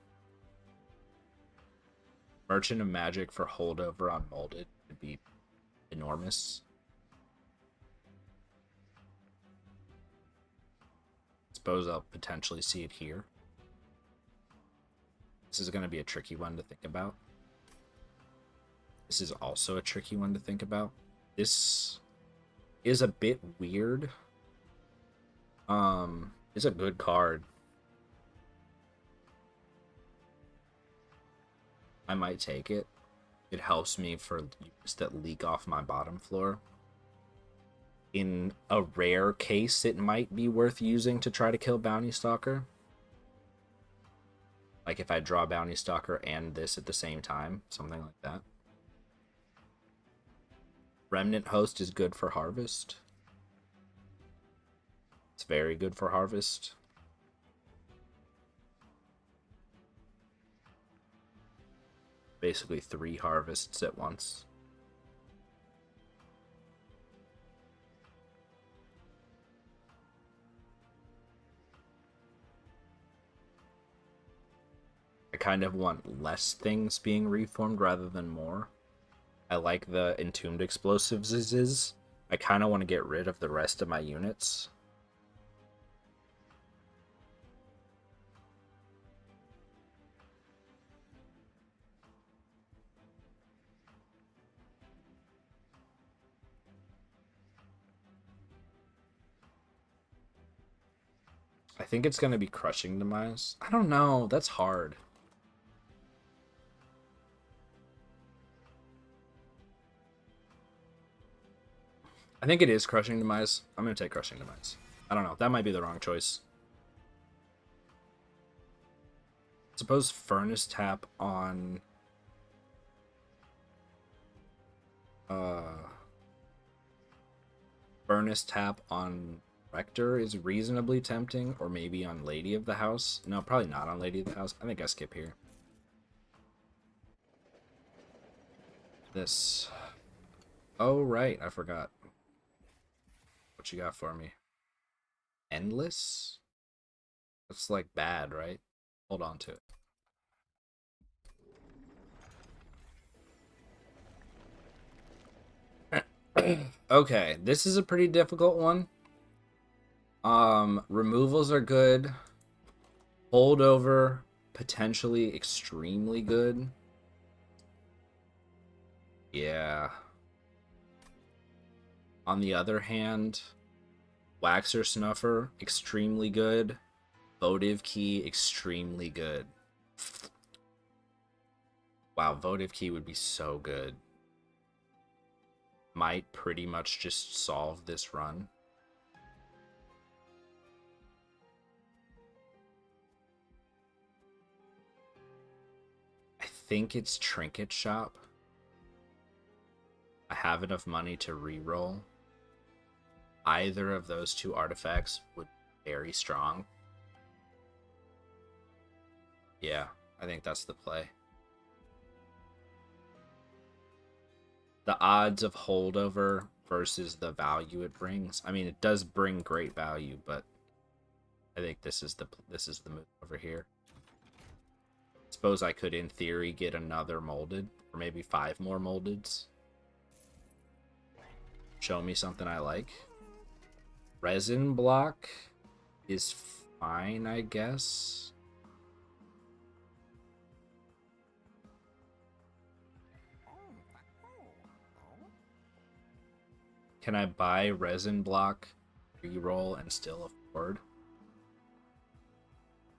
Merchant of Magic for holdover on Molded would be enormous. Suppose I'll potentially see it here. This is going to be a tricky one to think about. This is also a tricky one to think about. This is a bit weird. It's a good card. I might take it. It helps me for units that leak off my bottom floor. In a rare case, it might be worth using to try to kill Bounty Stalker. Like if I draw Bounty Stalker and this at the same time, something like that. Remnant Host is good for Harvest. It's very good for Harvest. Basically 3 harvests at once. I kind of want less things being reformed rather than more. I like the Entombed Explosives. I kind of want to get rid of the rest of my units. I think it's going to be Crushing Demise. I don't know. That's hard. I think it is Crushing Demise. I'm going to take Crushing Demise. I don't know. That might be the wrong choice. Suppose Furnace Tap on... Furnace Tap on Rector is reasonably tempting, or maybe on Lady of the House. No, probably not on Lady of the House. I think I skip here. This. Oh, right. I forgot. What you got for me? Endless? That's like bad, right? Hold on to it. Okay, this is a pretty difficult one. Removals are good. Holdover, potentially extremely good. Yeah. On the other hand, Waxer Snuffer, extremely good. Votive Key, extremely good. Wow, Votive Key would be so good. Might pretty much just solve this run. I think it's Trinket Shop. I have enough money to reroll. Either of those two artifacts would be very strong. Yeah, I think that's the play. The odds of holdover versus the value it brings. I mean, it does bring great value, but I think this is the move over here. Suppose I could, in theory, get another molded, or maybe 5 more moldeds. Show me something I like. Resin block is fine, I guess. Can I buy resin block, reroll, and still afford?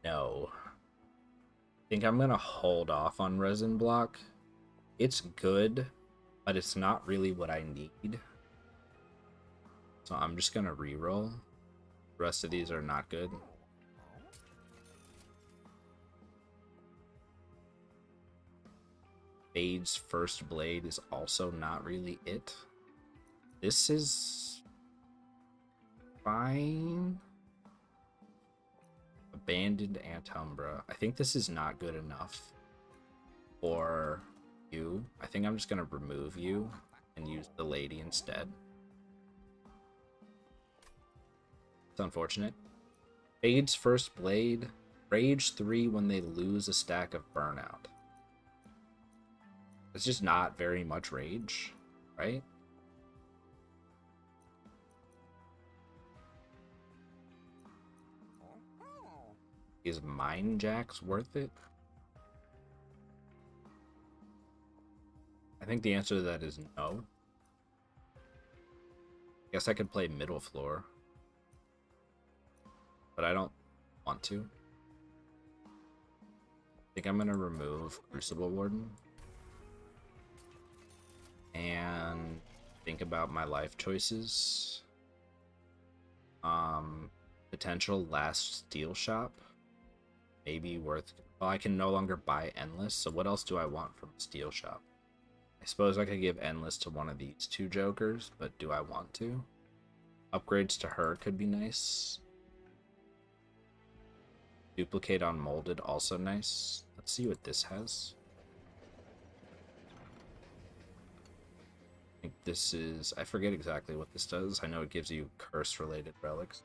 No. I think I'm gonna hold off on resin block. It's good, but it's not really what I need. So I'm just gonna reroll. The rest of these are not good. Fade's First Blade is also not really it. This is fine. Abandoned Umbra. I think this is not good enough for you. I think I'm just gonna remove you and use the lady instead. It's unfortunate. Fade's First Blade. Rage 3 when they lose a stack of Burnout. It's just not very much rage, right? Is Mind Jacks worth it? I think the answer to that is no. I guess I could play Middle Floor, but I don't want to. I think I'm gonna remove Crucible Warden and think about my life choices. Potential last Steel Shop. Maybe worth... Well, I can no longer buy Endless, so what else do I want from Steel Shop? I suppose I could give Endless to one of these two jokers, but do I want to? Upgrades to her could be nice. Duplicate on Molded, also nice. Let's see what this has. I think this is... I forget exactly what this does. I know it gives you curse-related relics.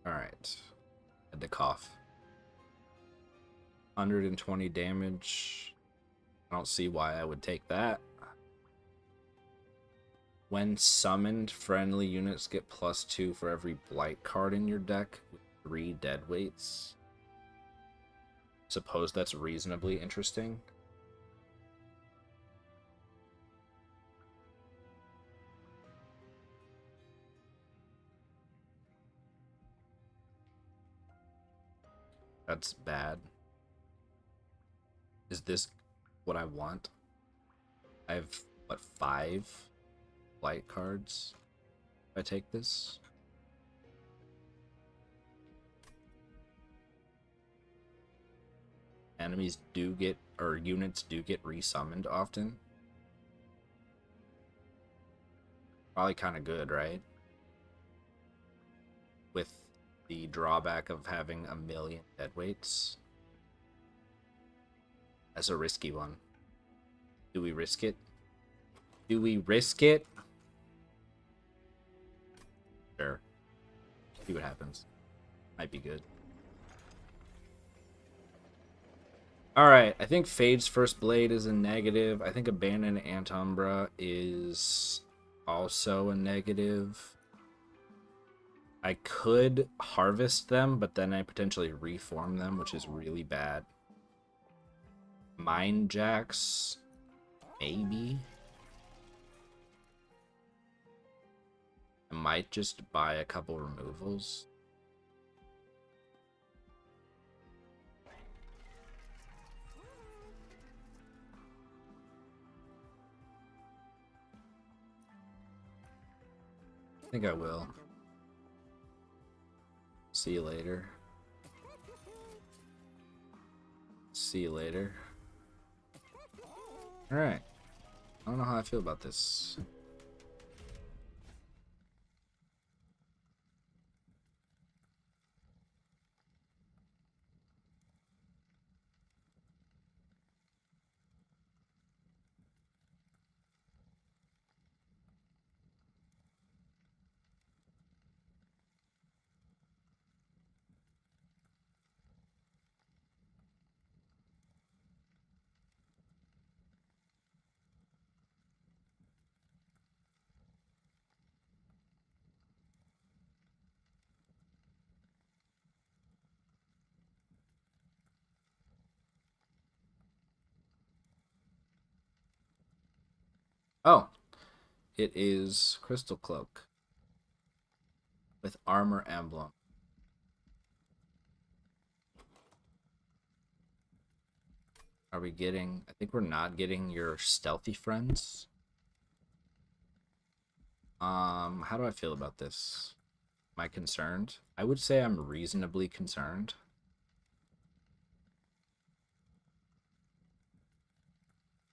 Alright. Had to cough. 120 damage. I don't see why I would take that. When summoned, friendly units get +2 for every blight card in your deck with 3 dead weights. Suppose that's reasonably interesting. That's bad. Is this what I want? I have, what, 5 blight cards if I take this? Enemies do get, or units do get resummoned often. Probably kind of good, right? With the drawback of having 1,000,000 deadweights. That's a risky one. Do we risk it? Do we risk it? Sure. See what happens. Might be good. Alright, I think Fade's First Blade is a negative. I think Abandoned Umbra is also a negative. I could harvest them, but then I potentially reform them, which is really bad. Mine jacks, maybe. I might just buy a couple removals. I think I will. See you later. See you later. Alright. I don't know how I feel about this. Oh, it is Crystal Cloak with armor emblem. Are we getting... I think we're not getting your stealthy friends. How do I feel about this? Am I concerned? I would say I'm reasonably concerned.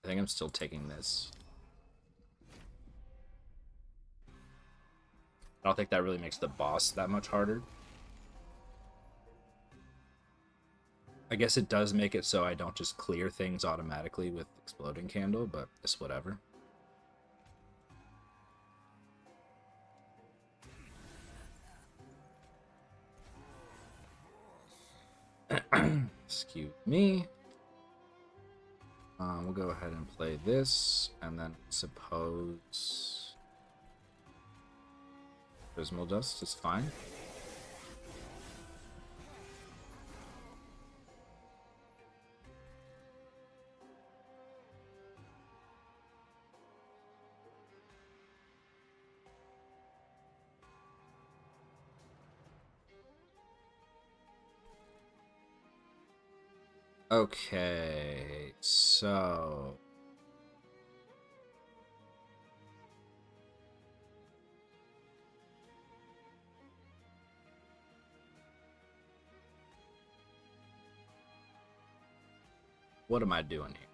I think I'm still taking this. I don't think that really makes the boss that much harder. I guess it does make it so I don't just clear things automatically with Exploding Candle, but it's whatever. Excuse me. We'll go ahead and play this, and then suppose Prismal Dust is fine. Okay, so what am I doing here?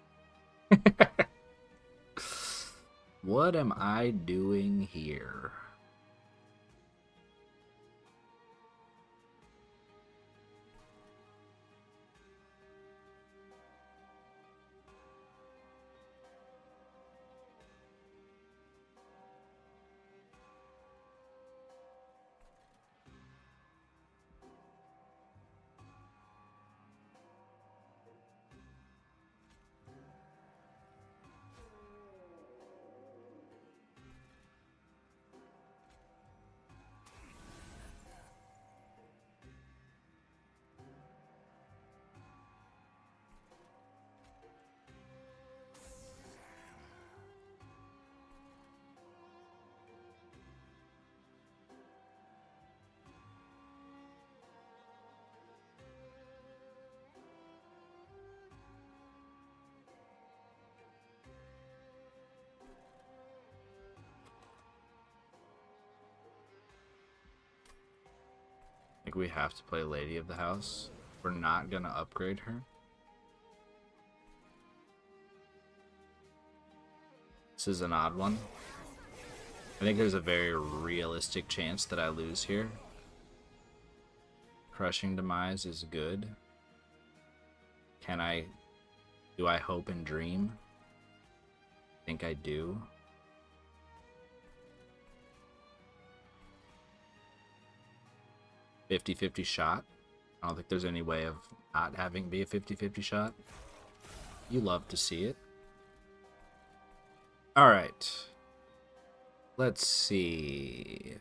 What am I doing here? I think we have to play Lady of the House. We're not gonna upgrade her. This is an odd one. I think there's a very realistic chance that I lose here. Crushing Demise is good. Do I hope and dream? I think I do. .50-50 shot. I don't think there's any way of not having be a 50-50 shot. You love to see it. Alright. Let's see.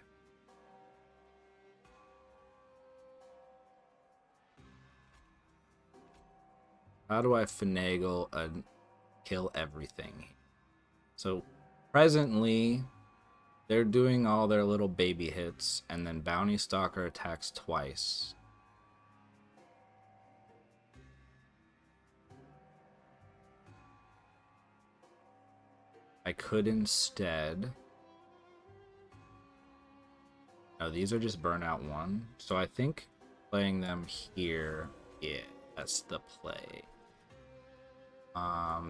How do I finagle and kill everything? So presently, they're doing all their little baby hits, and then Bounty Stalker attacks twice. I could instead... No, these are just Burnout 1. So I think playing them here, yeah, that's the play.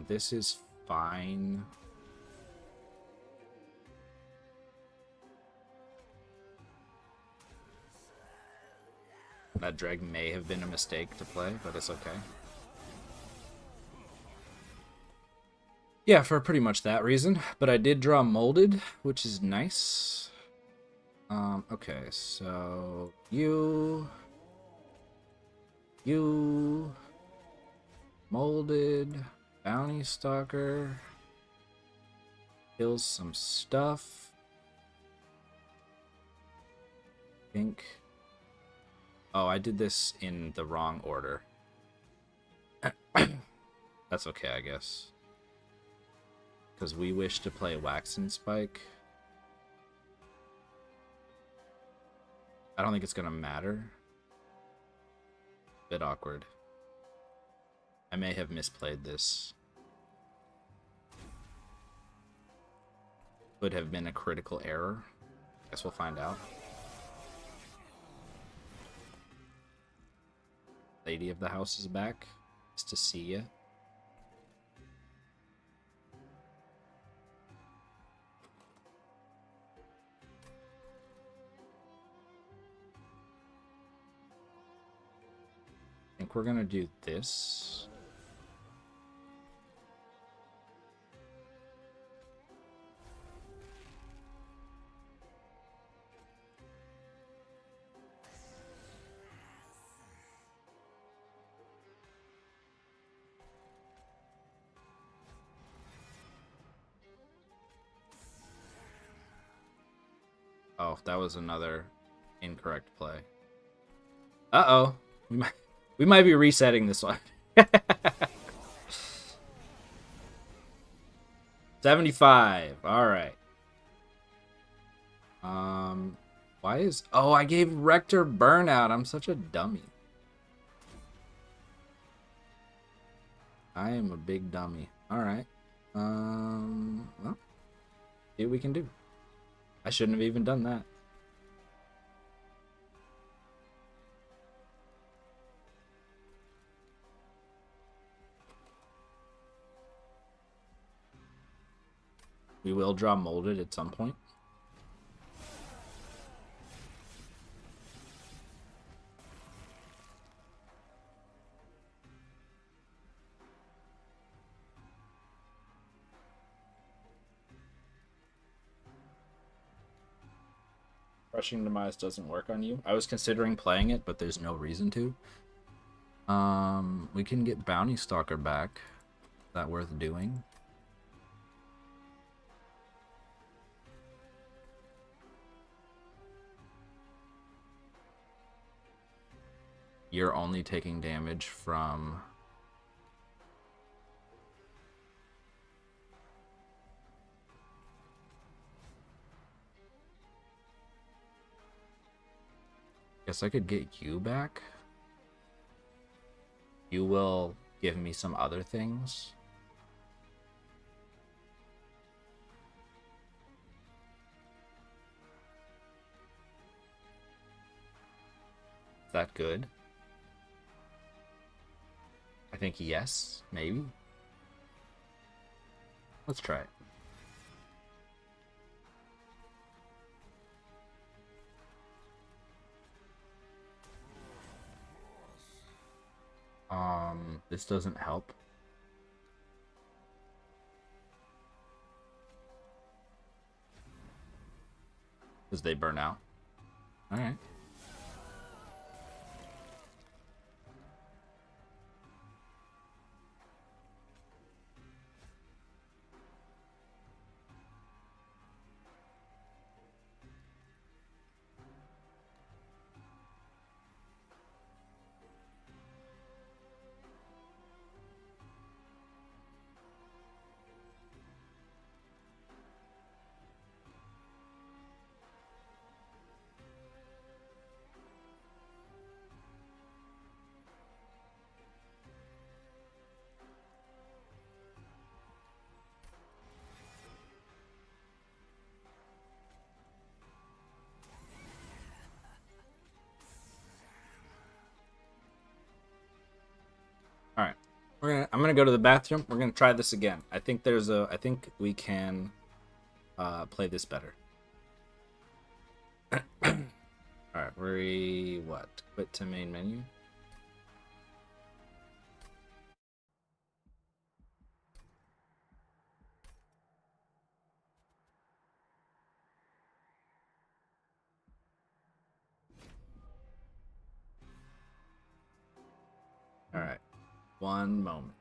This is fine. That drag may have been a mistake to play, but it's okay. Yeah, for pretty much that reason. But I did draw Molded, which is nice. Okay, so you Molded, Bounty Stalker, kills some stuff. I think. Oh, I did this in the wrong order. That's okay, I guess. Because we wish to play Wax and Spike. I don't think it's gonna matter. Bit awkward. I may have misplayed this. Could have been a critical error. Guess we'll find out. Lady of the house is back. Nice to see ya. I think we're gonna do this. Oh, that was another incorrect play. Uh-oh. We might be resetting this one. 75. All right. Why is... Oh, I gave Rector Burnout. I'm such a dummy. I am a big dummy. All right. Well, see what we can do. I shouldn't have even done that. We will draw Molded at some point. Crushing Demise doesn't work on you. I was considering playing it, but there's no reason to. We can get Bounty Stalker back. Is that worth doing? You're only taking damage from... Guess I could get you back. You will give me some other things. Is that good? I think yes, maybe. Let's try it. This doesn't help. Because they burn out. Alright. I'm gonna go to the bathroom. We're gonna try this again. I think we can play this better. Alright, quit to main menu. Alright, one moment.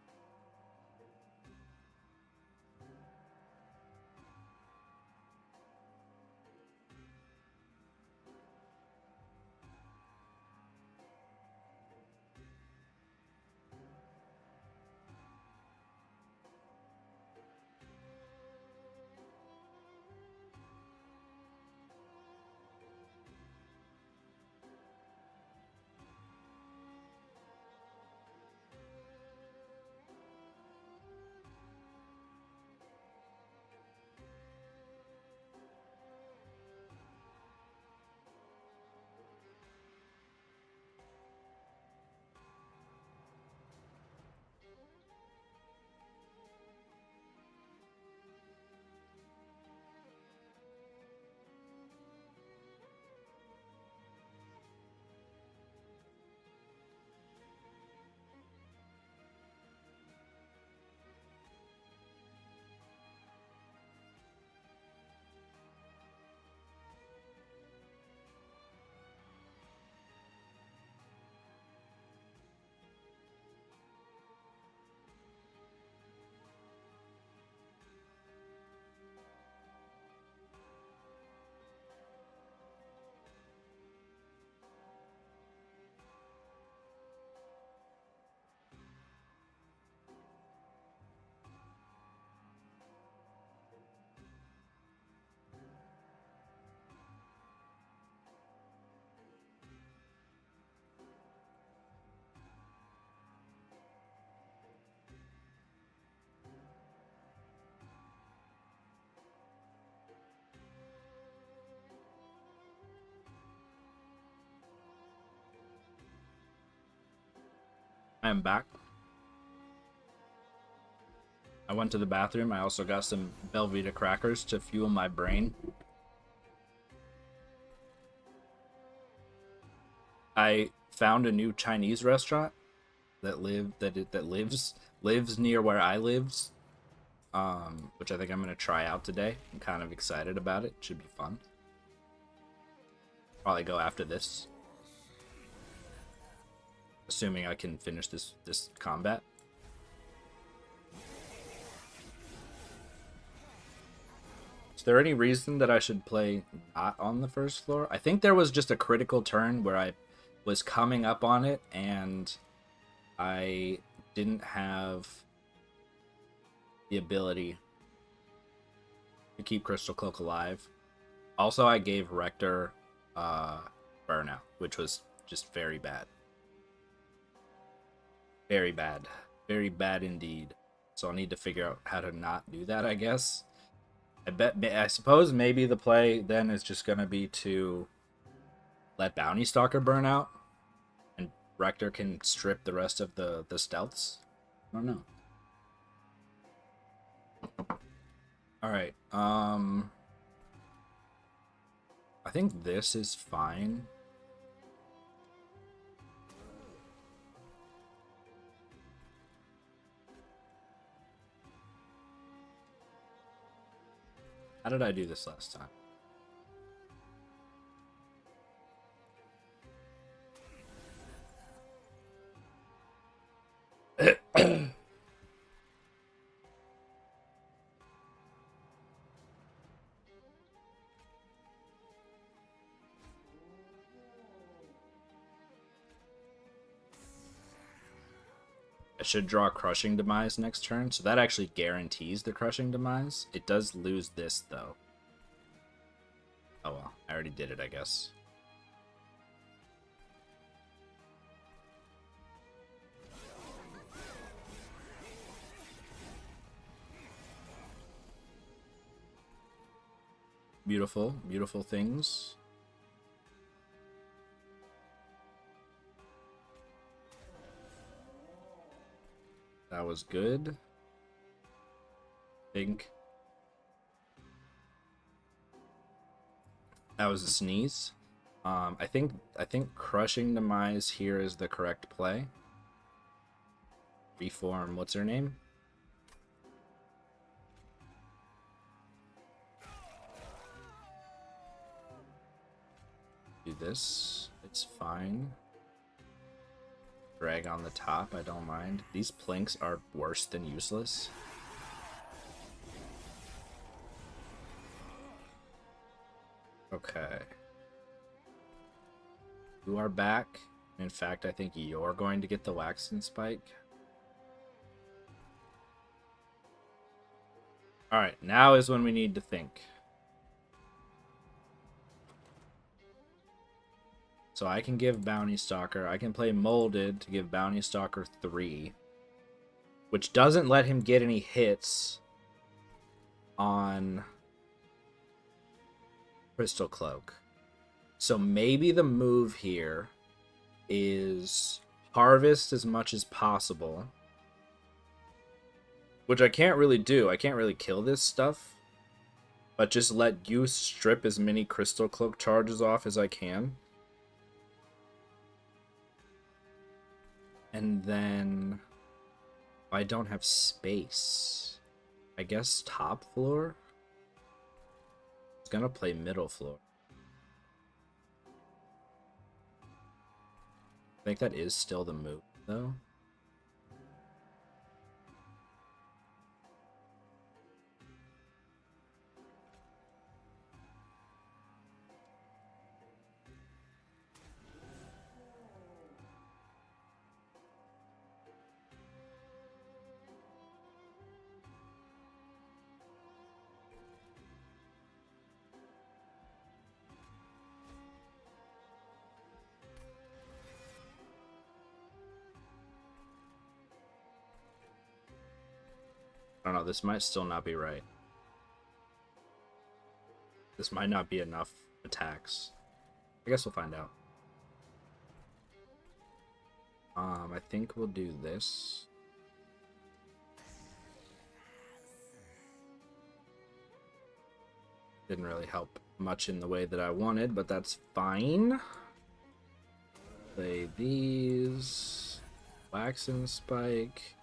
I am back. I went to the bathroom. I also got some Belvita crackers to fuel my brain. I found a new Chinese restaurant that lives near where I lives, which I think I'm gonna try out today. I'm kind of excited about it. Should be fun. Probably go after this, assuming I can finish this combat. Is there any reason that I should play not on the first floor? I think there was just a critical turn where I was coming up on it and I didn't have the ability to keep Crystal Cloak alive. Also, I gave Rector burnout, which was just very bad. Very bad. Very bad indeed. So I'll need to figure out how to not do that, I guess. I suppose maybe the play then is just going to be to let Bounty Stalker burn out and Rector can strip the rest of the stealths. I don't know. Alright, I think this is fine. How did I do this last time? I should draw Crushing Demise next turn, so that actually guarantees the Crushing Demise. It does lose this, though. Oh well, I already did it, I guess. Beautiful, beautiful things. That was good. Think. That was a sneeze. I think crushing Demise here is the correct play. Reform, what's her name? Do this. It's fine. Drag on the top, I don't mind. These plinks are worse than useless. Okay. You are back. In fact, I think you're going to get the Waxen Spike. Alright, now is when we need to think. So I can give Bounty Stalker. I can play Molded to give Bounty Stalker 3. Which doesn't let him get any hits on Crystal Cloak. So maybe the move here is harvest as much as possible. Which I can't really do. I can't really kill this stuff. But just let you strip as many Crystal Cloak charges off as I can. And then I don't have space. I guess top floor? It's gonna play middle floor. I think that is still the move, though. I don't know, this might still not be right. This might not be enough attacks. I guess we'll find out. I think we'll do this. Didn't really help much in the way that I wanted, but that's fine. Play these. Waxen Spike.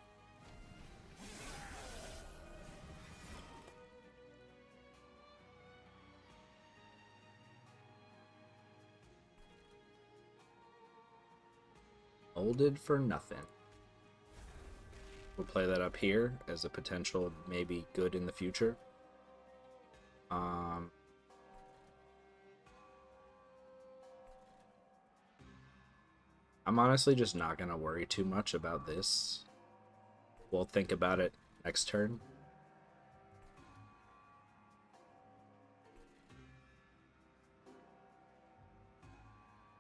Molded for nothing. We'll play that up here as a potential maybe good in the future. I'm honestly just not going to worry too much about this. We'll think about it next turn.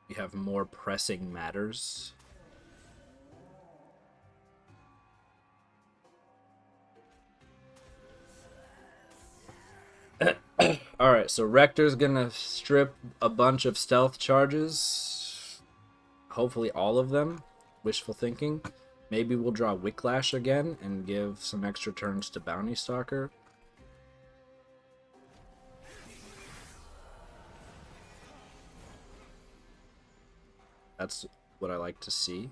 We have more pressing matters. Alright, so Rector's gonna strip a bunch of stealth charges. Hopefully all of them. Wishful thinking. Maybe we'll draw Wicklash again and give some extra turns to Bounty Stalker. That's what I like to see.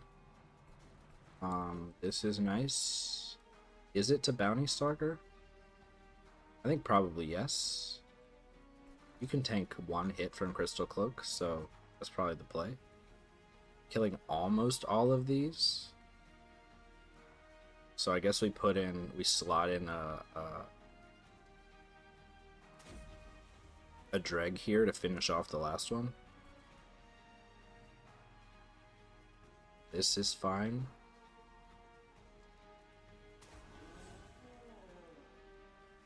This is nice. Is it to Bounty Stalker? I think probably yes. You can tank one hit from Crystal Cloak, so that's probably the play. Killing almost all of these. So I guess we slot in a Dreg here to finish off the last one. This is fine.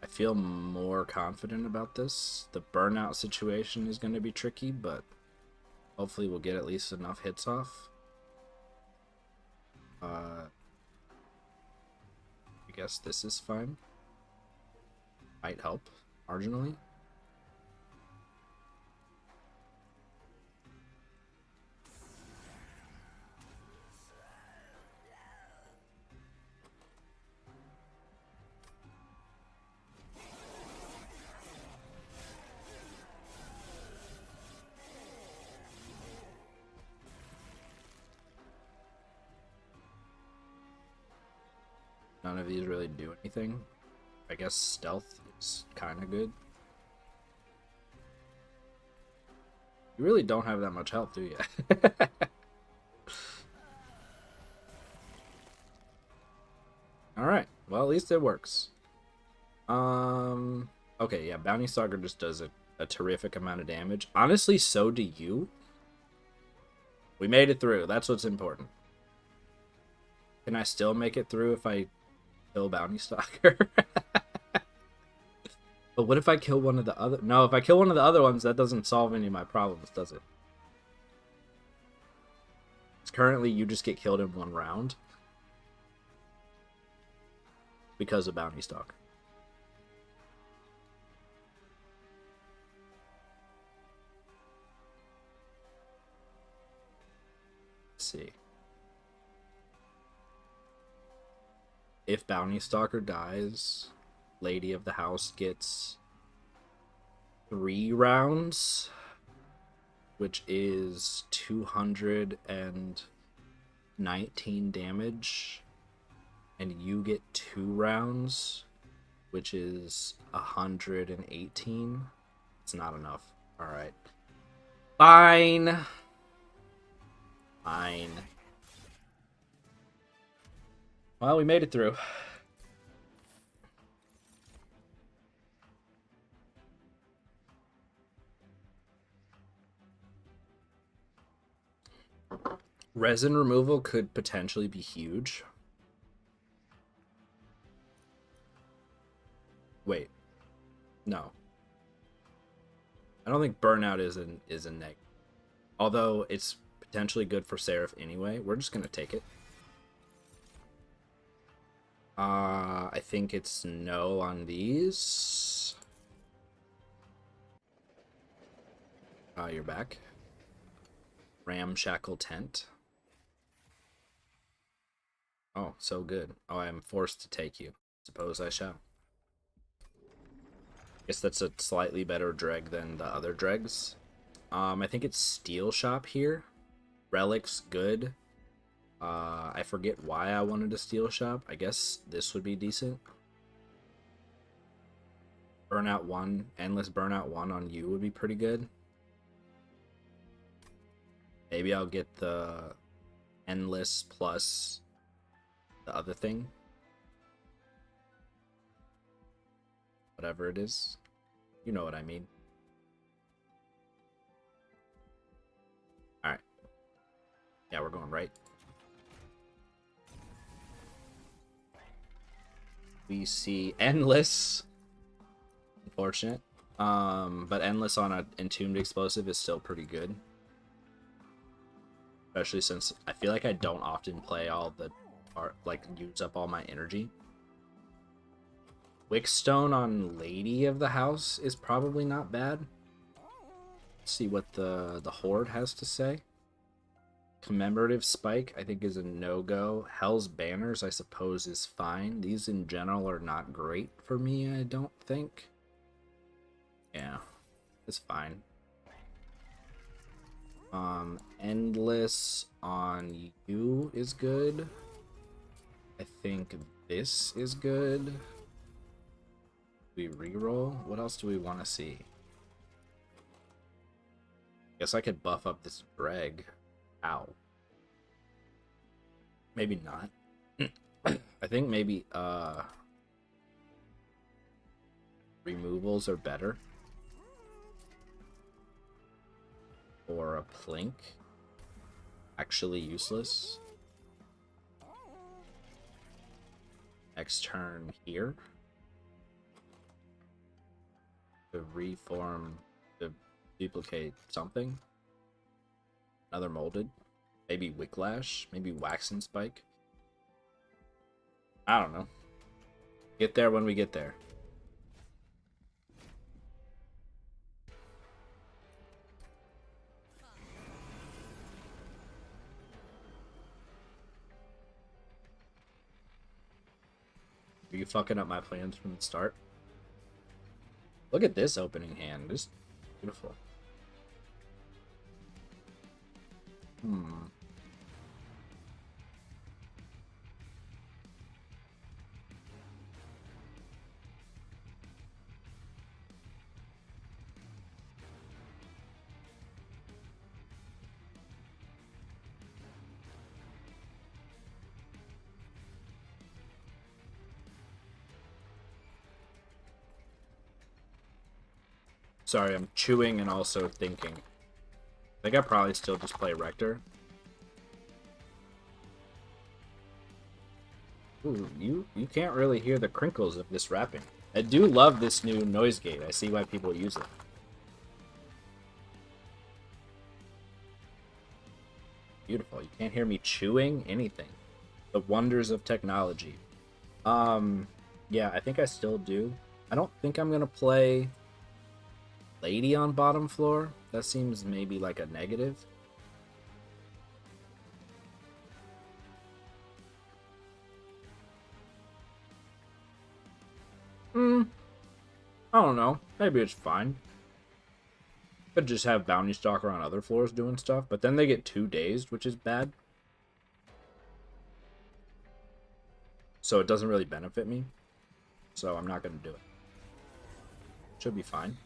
I feel more confident about this. The burnout situation is going to be tricky, but hopefully we'll get at least enough hits off. I guess this is fine. Might help marginally. None of these really do anything. I guess stealth is kind of good. You really don't have that much health, do you? Alright, well at least it works. Okay, yeah, Bounty Stalker just does a terrific amount of damage. Honestly, so do you. We made it through, that's what's important. Can I still make it through if I kill Bounty Stalker? But what if I kill one of the other... No, if I kill one of the other ones, that doesn't solve any of my problems, does it? Currently, you just get killed in one round. Because of Bounty Stalker. Let's see. If Bounty Stalker dies, Lady of the House gets 3 rounds, which is 219 damage, and you get 2 rounds, which is 118. It's not enough. All right. Fine. Fine. Well, we made it through. Resin removal could potentially be huge. Wait. No. I don't think burnout is a neg. Although it's potentially good for Seraph anyway. We're just gonna take it. I think it's no on these. You're back. Ramshackle tent. Oh, so good. Oh, I am forced to take you. Suppose I shall. Guess that's a slightly better dreg than the other dregs. I think it's Steel Shop here. Relics, good. I forget why I wanted a Steel Shop. I guess this would be decent. Burnout 1, Endless Burnout 1 on you would be pretty good. Maybe I'll get the Endless plus the other thing. Whatever it is. You know what I mean. Alright. Yeah, we're going right. We see Endless. Unfortunate. But Endless on an Entombed Explosive is still pretty good. Especially since I feel like I don't often play all the... like, use up all my energy. Wickstone on Lady of the House is probably not bad. Let's see what the Horde has to say. Commemorative Spike, I think, is a no-go. Hell's Banners, I suppose, is fine. These in general are not great for me, I don't think. Yeah, it's fine. Endless on you is good. I think this is good. We reroll. What else do we want to see? Guess I could buff up this dreg. Ow. Maybe not. I think maybe removals are better. Or a plink. Actually useless. Next turn here. To reform, to duplicate something. Another molded. Maybe Wicklash. Maybe Wax and Spike. I don't know. Get there when we get there. Are you fucking up my plans from the start? Look at this opening hand. This is beautiful. Sorry, I'm chewing and also thinking. I think I probably still just play Rector. Ooh, you can't really hear the crinkles of this wrapping. I do love this new noise gate. I see why people use it. Beautiful. You can't hear me chewing anything. The wonders of technology. Yeah, I think I still do. I don't think I'm gonna play Lady on bottom floor. That seems maybe like a negative. I don't know. Maybe it's fine. Could just have Bounty Stalker on other floors doing stuff, but then they get 2 dazed, which is bad. So it doesn't really benefit me. So I'm not going to do it. Should be fine.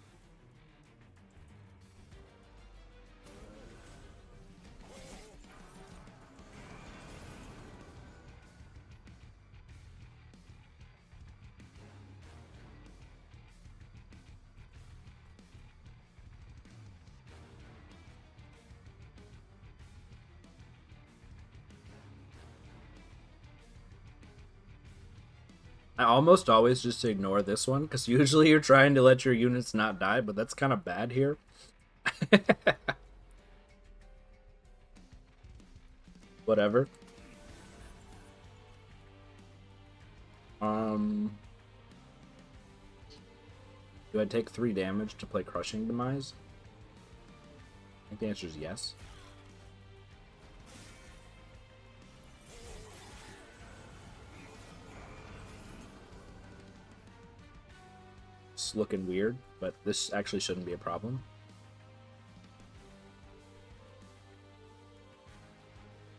I almost always just ignore this one, because usually you're trying to let your units not die, but that's kind of bad here. Whatever. Do I take 3 damage to play Crushing Demise? I think the answer is yes. It's looking weird, but this actually shouldn't be a problem.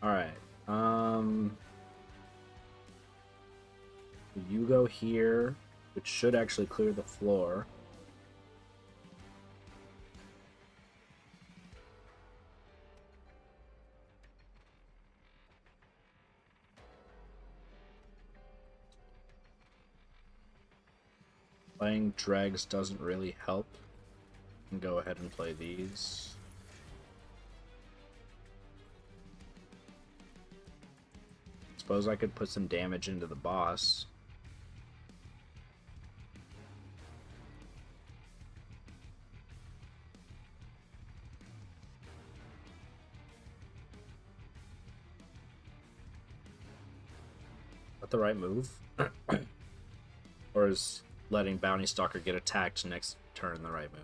Alright. You go here, which should actually clear the floor. Playing dregs doesn't really help. And go ahead and play these. Suppose I could put some damage into the boss. Is that the right move? Or is letting Bounty Stalker get attacked next turn the right move?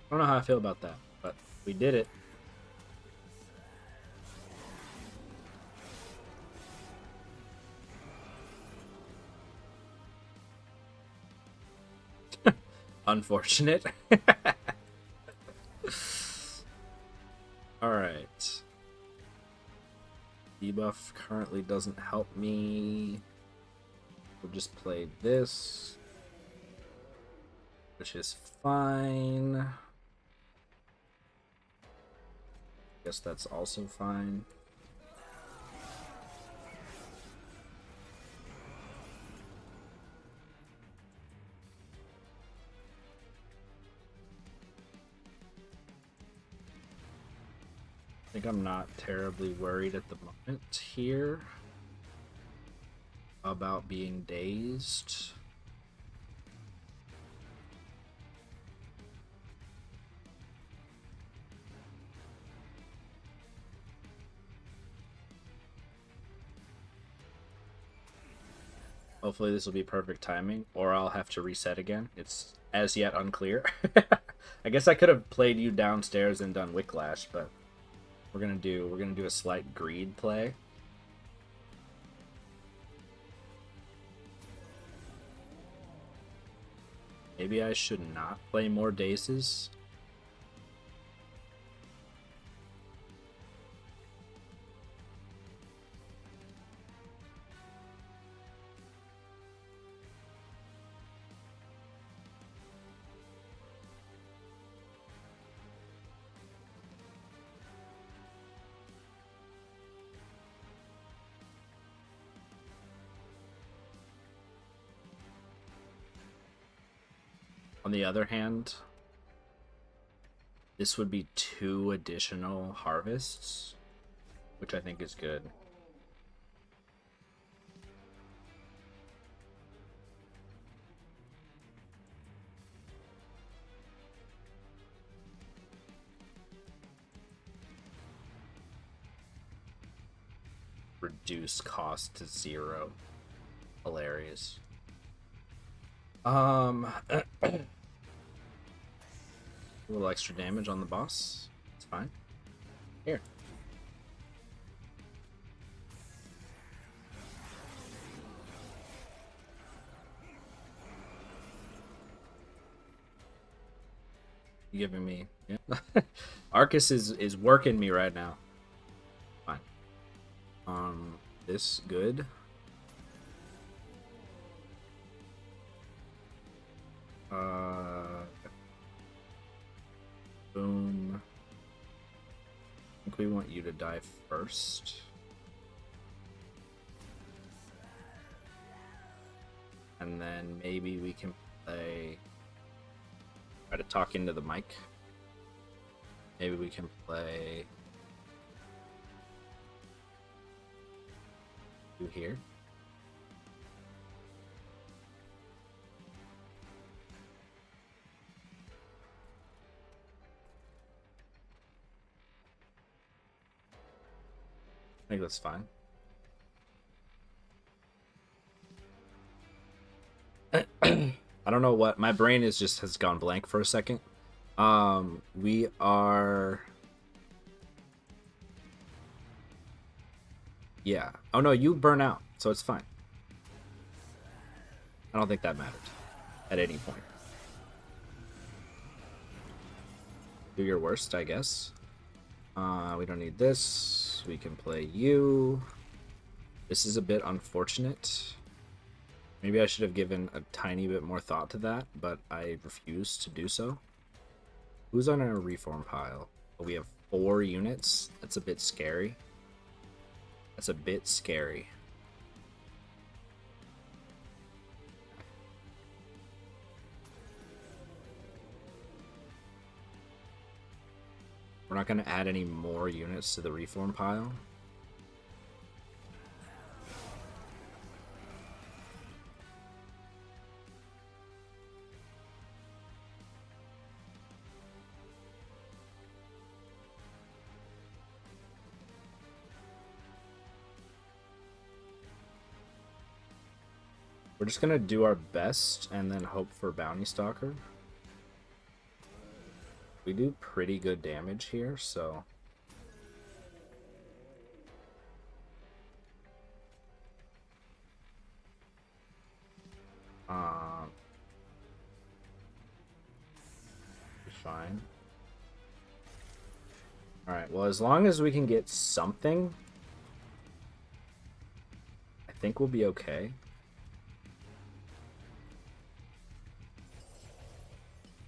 I don't know how I feel about that, but we did it. Unfortunate. Alright. Debuff currently doesn't help me. We'll just play this, which is fine. Guess that's also fine. I think I'm not terribly worried at the moment here about being dazed. Hopefully this will be perfect timing, or I'll have to reset again. It's as yet unclear. I guess I could have played you downstairs and done Wicklash, but we're gonna do a slight greed play. Maybe I should not play more dazes. On the other hand, this would be 2 additional harvests, which I think is good. Reduce cost to 0. Hilarious. A little extra damage on the boss. It's fine. Here. You giving me? Yeah. Arcus is working me right now. Fine. This good. Boom. I think we want you to die first. And then maybe we can play... Try to talk into the mic. Maybe we can play... You here? I think that's fine. I don't know what my brain is just has gone blank for a second. We are. Yeah. Oh no, you burn out, so it's fine. I don't think that mattered at any point. Do your worst, I guess. We don't need this. We can play you. This is a bit unfortunate. Maybe I should have given a tiny bit more thought to that, but I refuse to do so. Who's on our reform pile? Oh, we have 4 units. That's a bit scary. That's a bit scary. We're not going to add any more units to the reform pile. We're just gonna do our best and then hope for Bounty Stalker. We do pretty good damage here, so... Fine. Alright, well, as long as we can get something, I think we'll be okay.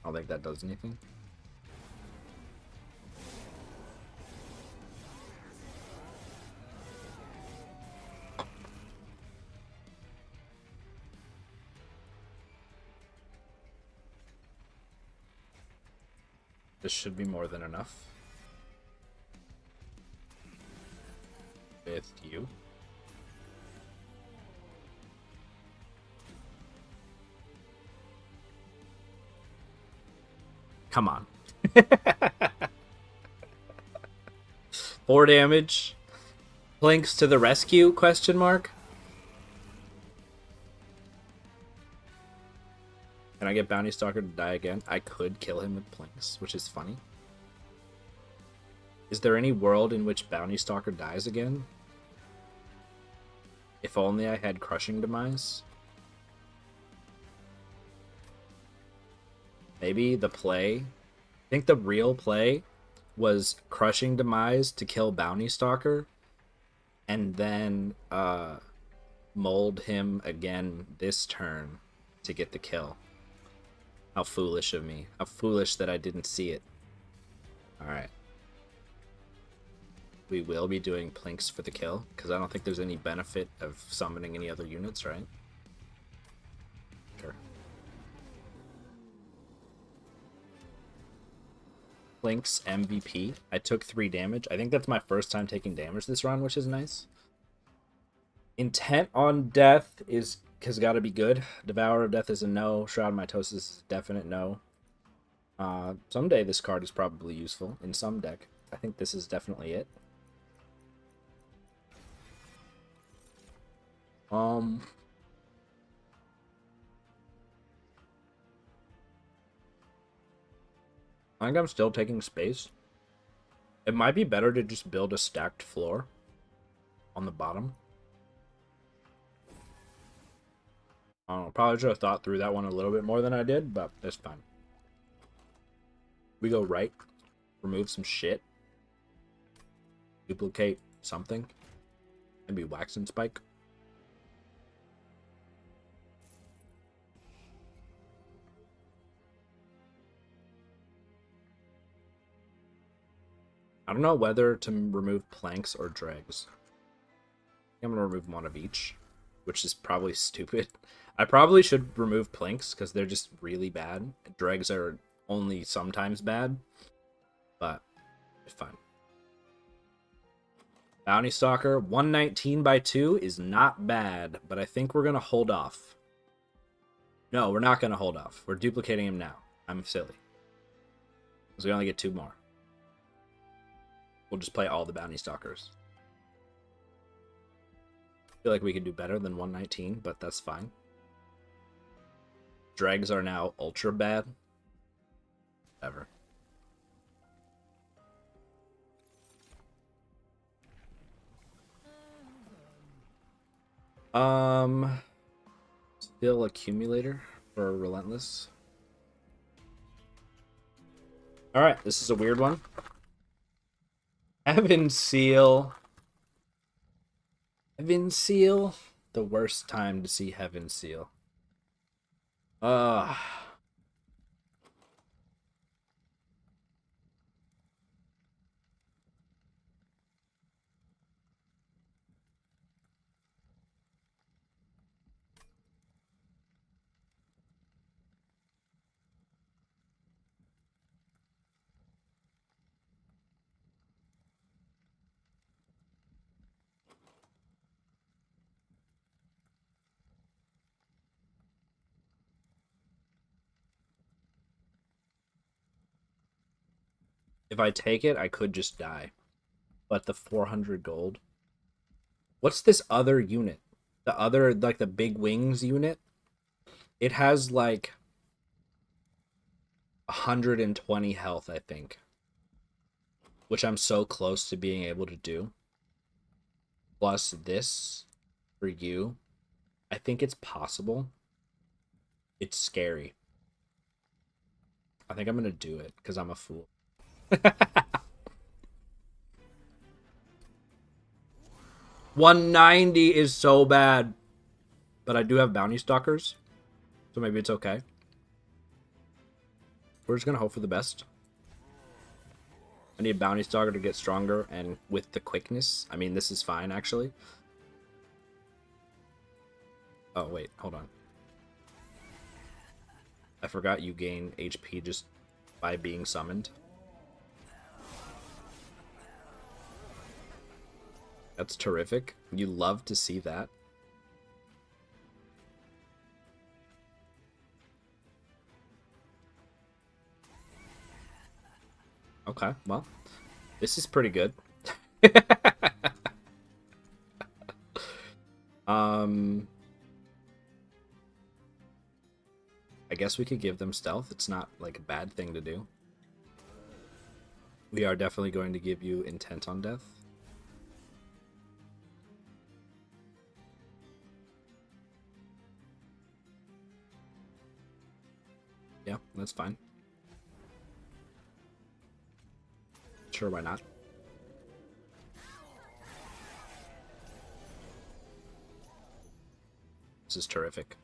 I don't think that does anything. This should be more than enough. With you. Come on. 4 damage. Blinks to the rescue? Question mark. Can I get Bounty Stalker to die again? I could kill him with Blinks, which is funny. Is there any world in which Bounty Stalker dies again? If only I had Crushing Demise. Maybe the play... I think the real play was Crushing Demise to kill Bounty Stalker, and then mold him again this turn to get the kill. How foolish of me. How foolish that I didn't see it. Alright. We will be doing Plinks for the kill, because I don't think there's any benefit of summoning any other units, right? Sure. Link's MVP. I took 3 damage. I think that's my first time taking damage this run, which is nice. Intent on Death has got to be good. Devourer of Death is a no. Shroud of Mitosis is a definite no. Someday this card is probably useful in some deck. I think this is definitely it. I think I'm still taking space. It might be better to just build a stacked floor on the bottom. I don't know, probably should have thought through that one a little bit more than I did, but that's fine. We go right, remove some shit, duplicate something, maybe Wax and Spike. I don't know whether to remove planks or dregs. I'm going to remove one of each, which is probably stupid. I probably should remove planks because they're just really bad. Dregs are only sometimes bad, but it's fine. Bounty Stalker, 119 by 2 is not bad, but I think we're going to hold off. No, we're not going to hold off. We're duplicating him now. I'm silly. Because we only get 2 more. We'll just play all the Bounty Stalkers. I feel like we could do better than 119, but that's fine. Dregs are now ultra bad. Ever. Still Accumulator for Relentless. Alright, this is a weird one. Heaven Seal. Heaven Seal? The worst time to see Heaven Seal. If I take it, I could just die. But the 400 gold. What's this other unit? The other, like the big wings unit? It has like 120 health, I think. Which I'm so close to being able to do. Plus this for you. I think it's possible. It's scary. I think I'm going to do it because I'm a fool. 190 is so bad. But I do have Bounty Stalkers. So maybe it's okay. We're just going to hope for the best. I need Bounty Stalker to get stronger, and with the quickness, I mean, this is fine, actually. Oh, wait, hold on. I forgot you gain HP just by being summoned. That's terrific. You love to see that. Okay, well, this is pretty good. I guess we could give them stealth. It's not like a bad thing to do. We are definitely going to give you Intent on Death. Yeah, that's fine. Sure, why not? This is terrific.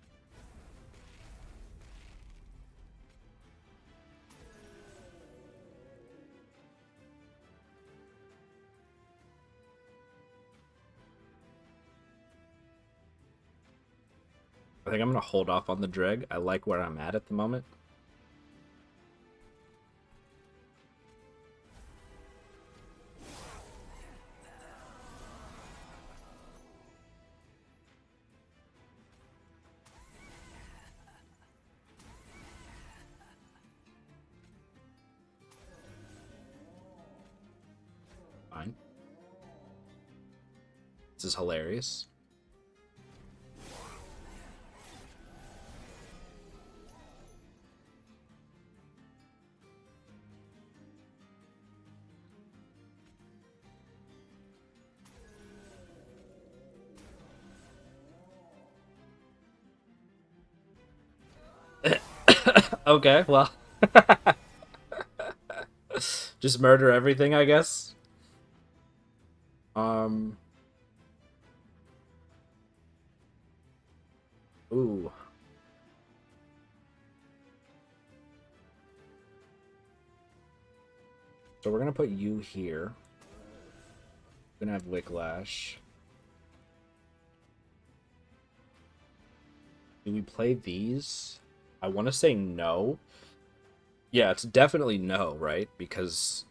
I think I'm going to hold off on the Dreg. I like where I'm at the moment. This is hilarious. Okay, well. Just murder everything, I guess. Um. Ooh. So we're gonna put you here. We're gonna have Wicklash. Do we play these? I want to say no. Yeah, it's definitely no, right? Because,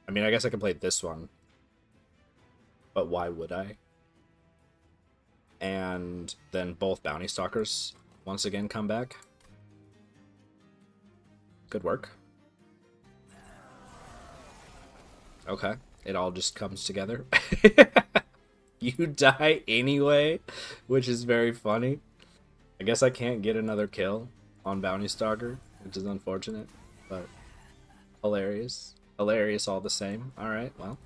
I mean, I guess I can play this one. But why would I? And then both Bounty Stalkers once again come back. Good work. Okay, it all just comes together. You die anyway, which is very funny. I guess I can't get another kill on Bounty Stalker, which is unfortunate, but hilarious. Hilarious all the same. Alright, well.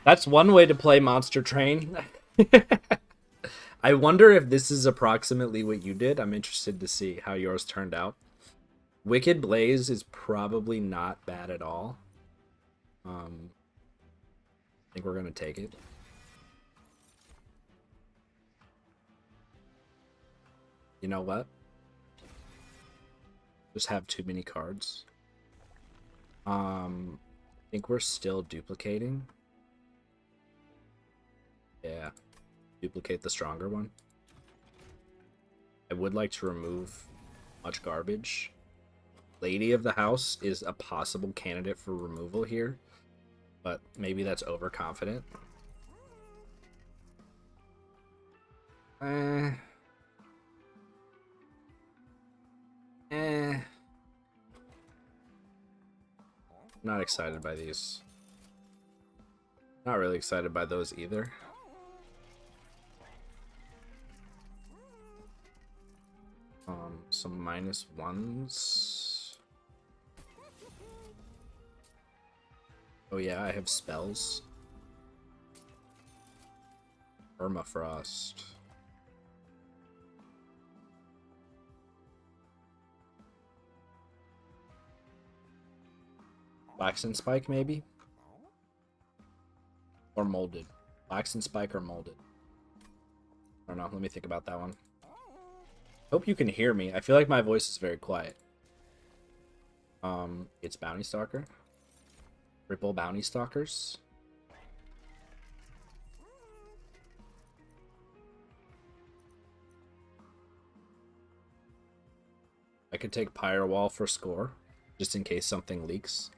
That's one way to play Monster Train. I wonder if this is approximately what you did. I'm interested to see how yours turned out. Wicked Blaze is probably not bad at all. I think we're gonna take it. You know what? Just have too many cards. I think we're still duplicating. Yeah. Duplicate the stronger one. I would like to remove much garbage. Lady of the House is a possible candidate for removal here, but maybe that's overconfident. Not excited by these. Not really excited by those either. Some -1s. Oh yeah, I have spells. Permafrost. Waxen Spike, maybe? Or Molded. Waxen Spike or Molded. I don't know. Let me think about that one. Hope you can hear me. I feel like my voice is very quiet. It's Bounty Stalker. Ripple Bounty Stalkers. I could take Pyre Wall for score, just in case something leaks.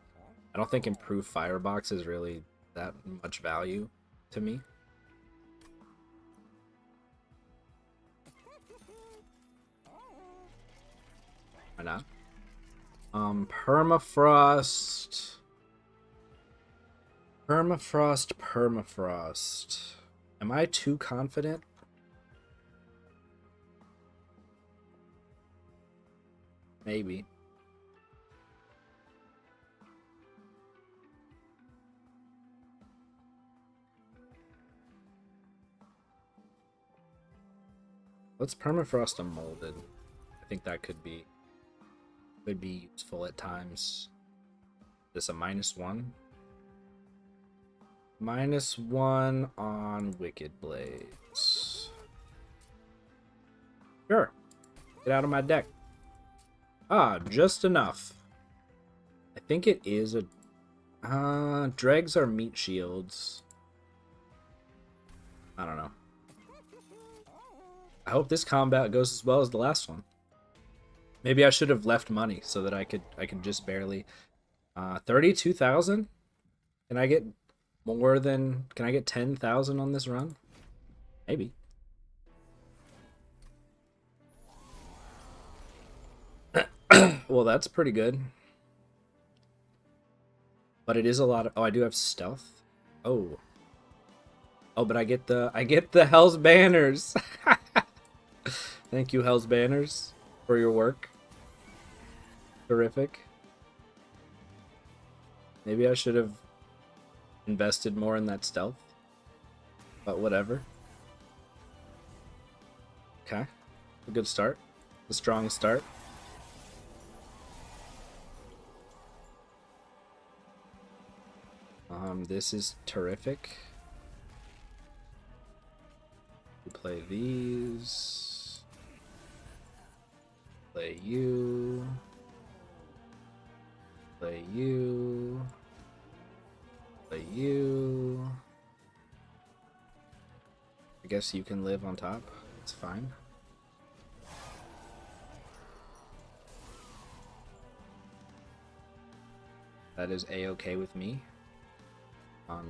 I don't think improved Firebox is really that much value to me. Why not? Permafrost. Permafrost. Am I too confident? Maybe. Let's permafrost a Molded. I think that could be useful at times. This a -1. -1 on Wicked Blaze. Sure. Get out of my deck. Ah, just enough. I think it is a... dregs are meat shields. I don't know. I hope this combat goes as well as the last one. Maybe I should have left money so that I could just barely... 32,000? Can I get more than... Can I get 10,000 on this run? Maybe. Well, that's pretty good. But it is a lot of... Oh, I do have stealth. Oh. Oh, but I get the Hell's Banners. Thank you, Hell's Banners, for your work. Terrific. Maybe I should have invested more in that stealth. But whatever. Okay. A good start. A strong start. This is terrific. We play these. Play you. Play you. Play you. I guess you can live on top. It's fine. That is a-okay with me.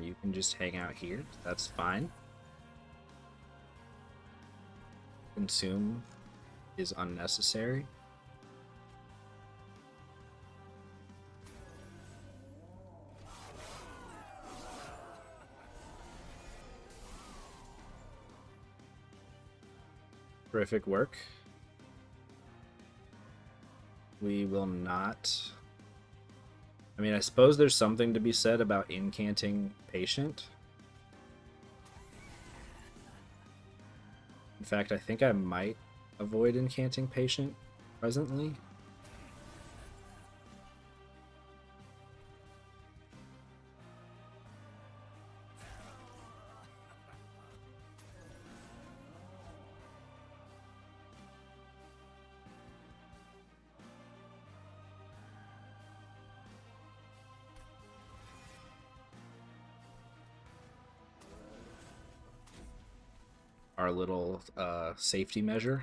You can just hang out here. That's fine. Consume is unnecessary. Terrific work. We will not... I mean, I suppose there's something to be said about incanting Patient. In fact, I think I might avoid incanting Patient presently. Our little safety measure.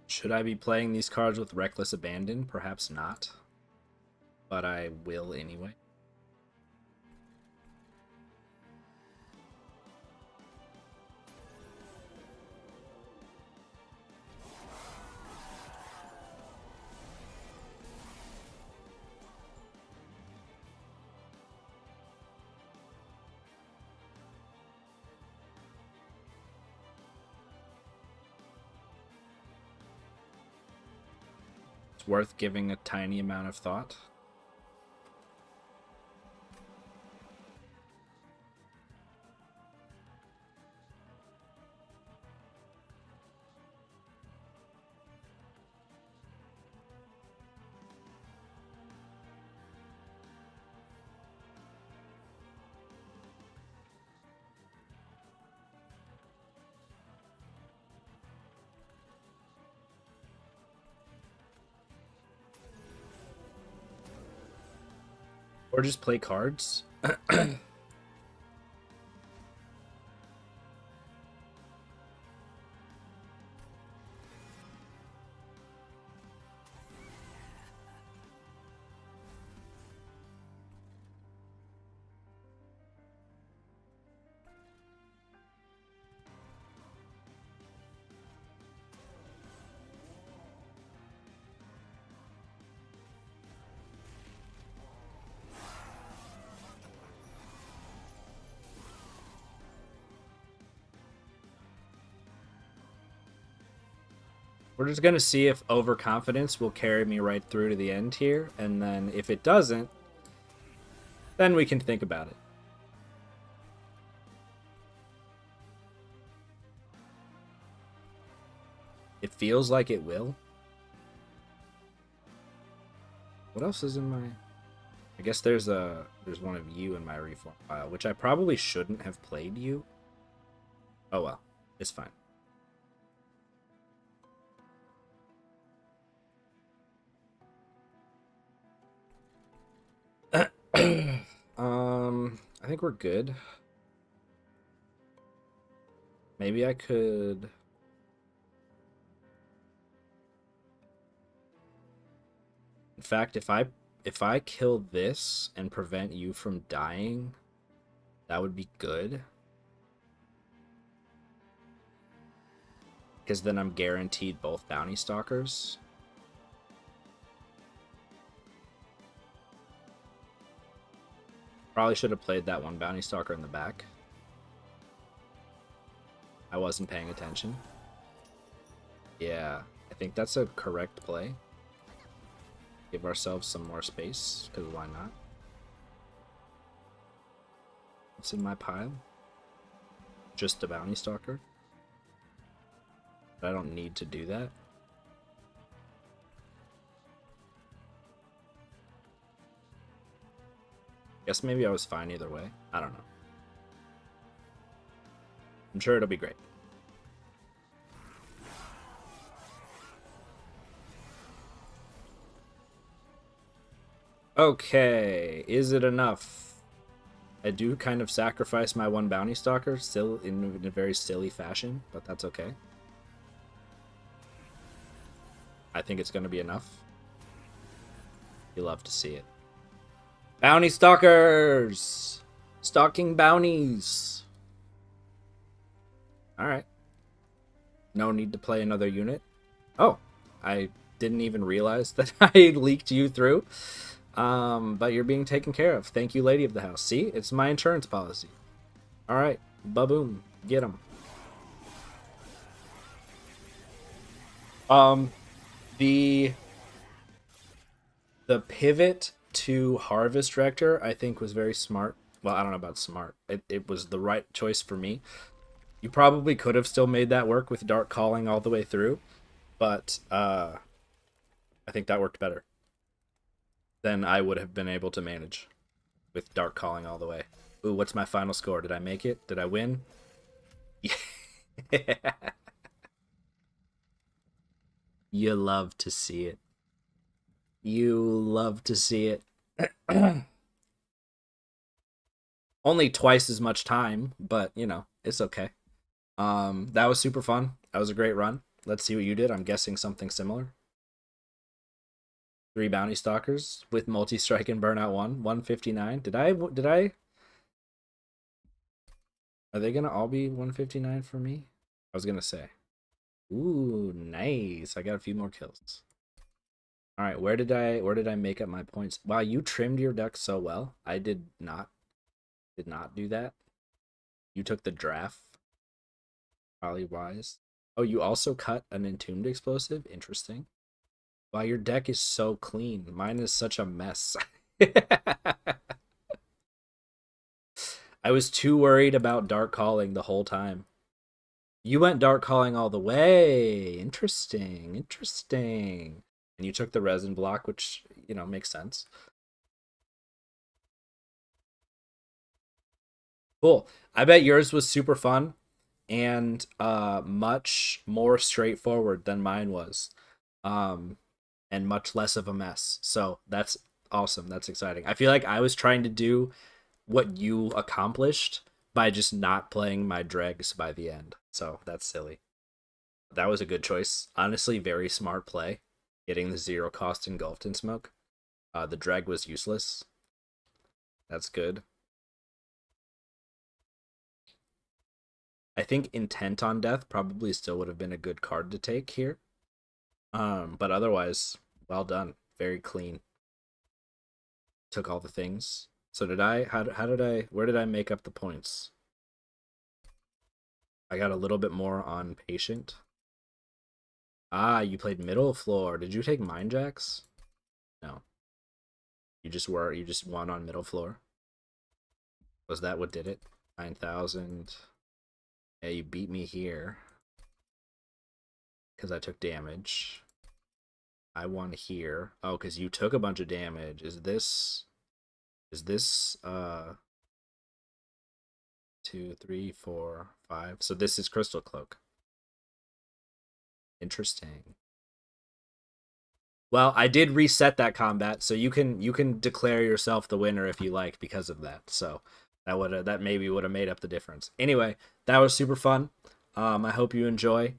Should I be playing these cards with Reckless Abandon? Perhaps not. But I will anyway. It's worth giving a tiny amount of thought. Or just play cards. We're just going to see if overconfidence will carry me right through to the end here. And then if it doesn't, then we can think about it. It feels like it will. What else is in my... I guess there's one of you in my reform file, which I probably shouldn't have played you. Oh well, it's fine. I think we're good. Maybe I could... In fact, if I if I kill this and prevent you from dying, that would be good. Because then I'm guaranteed both bounty stalkers. Probably should have played that one bounty stalker in the back. I wasn't paying attention. Yeah, I think that's a correct play. Give ourselves some more space, because why not? What's in my pile? Just a bounty stalker. But I don't need to do that. Guess maybe I was fine either way. I don't know. I'm sure it'll be great. Okay, is it enough? I do kind of sacrifice my one bounty stalker, still in a very silly fashion, but that's okay. I think it's going to be enough. You love to see it. Bounty stalkers! Stalking bounties! Alright. No need to play another unit. Oh, I didn't even realize that I leaked you through. But you're being taken care of. Thank you, lady of the house. See, it's my insurance policy. Alright, ba-boom. Get him. The pivot to Harvest Rector, I think, was very smart. Well, I don't know about smart. It was the right choice for me. You probably could have still made that work with Dark Calling all the way through, but I think that worked better than I would have been able to manage with Dark Calling all the way. Ooh, what's my final score? Did I make it? Did I win? Yeah. You love to see it. You love to see it. Only twice as much time, but you know, it's okay. That was super fun. That was a great run. Let's see what you did. I'm guessing something similar. 3 bounty stalkers with multi-strike and burnout 159. Did I Are they gonna all be 159 for me? I was gonna say. Ooh, nice. I got a few more kills. All right, where did I make up my points? Wow, you trimmed your deck so well. I did not do that. You took the draft. Probably wise. Oh, you also cut an entombed explosive? Interesting. Wow, your deck is so clean. Mine is such a mess. I was too worried about Dark Calling the whole time. You went Dark Calling all the way. Interesting. Interesting. And you took the resin block, which, you know, makes sense. Cool. I bet yours was super fun and much more straightforward than mine was. And much less of a mess. So that's awesome. That's exciting. I feel like I was trying to do what you accomplished by just not playing my dregs by the end. So that's silly. That was a good choice. Honestly, very smart play. Getting the 0 cost engulfed in smoke. The drag was useless. That's good. I think Intent on Death probably still would have been a good card to take here. But otherwise, well done. Very clean. Took all the things. So did I? How did I? Where did I make up the points? I got a little bit more on Patient. Ah, you played Middle Floor. Did you take Mind Jacks? No. You just won on Middle Floor. Was that what did it? 9,000. Yeah, you beat me here. Because I took damage. I won here. Oh, because you took a bunch of damage. Is this 2, 3, 4, 5? So this is Crystal Cloak. Interesting. Well, I did reset that combat, so you can declare yourself the winner if you like because of that. So that maybe would have made up the difference. Anyway, that was super fun. I hope you enjoy.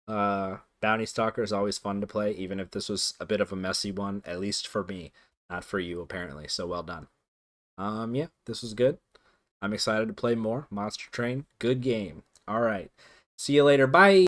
Bounty Stalker is always fun to play, even if this was a bit of a messy one, at least for me. Not for you, apparently. So well done. Yeah, this was good. I'm excited to play more. Monster Train, good game. All right. See you later. Bye.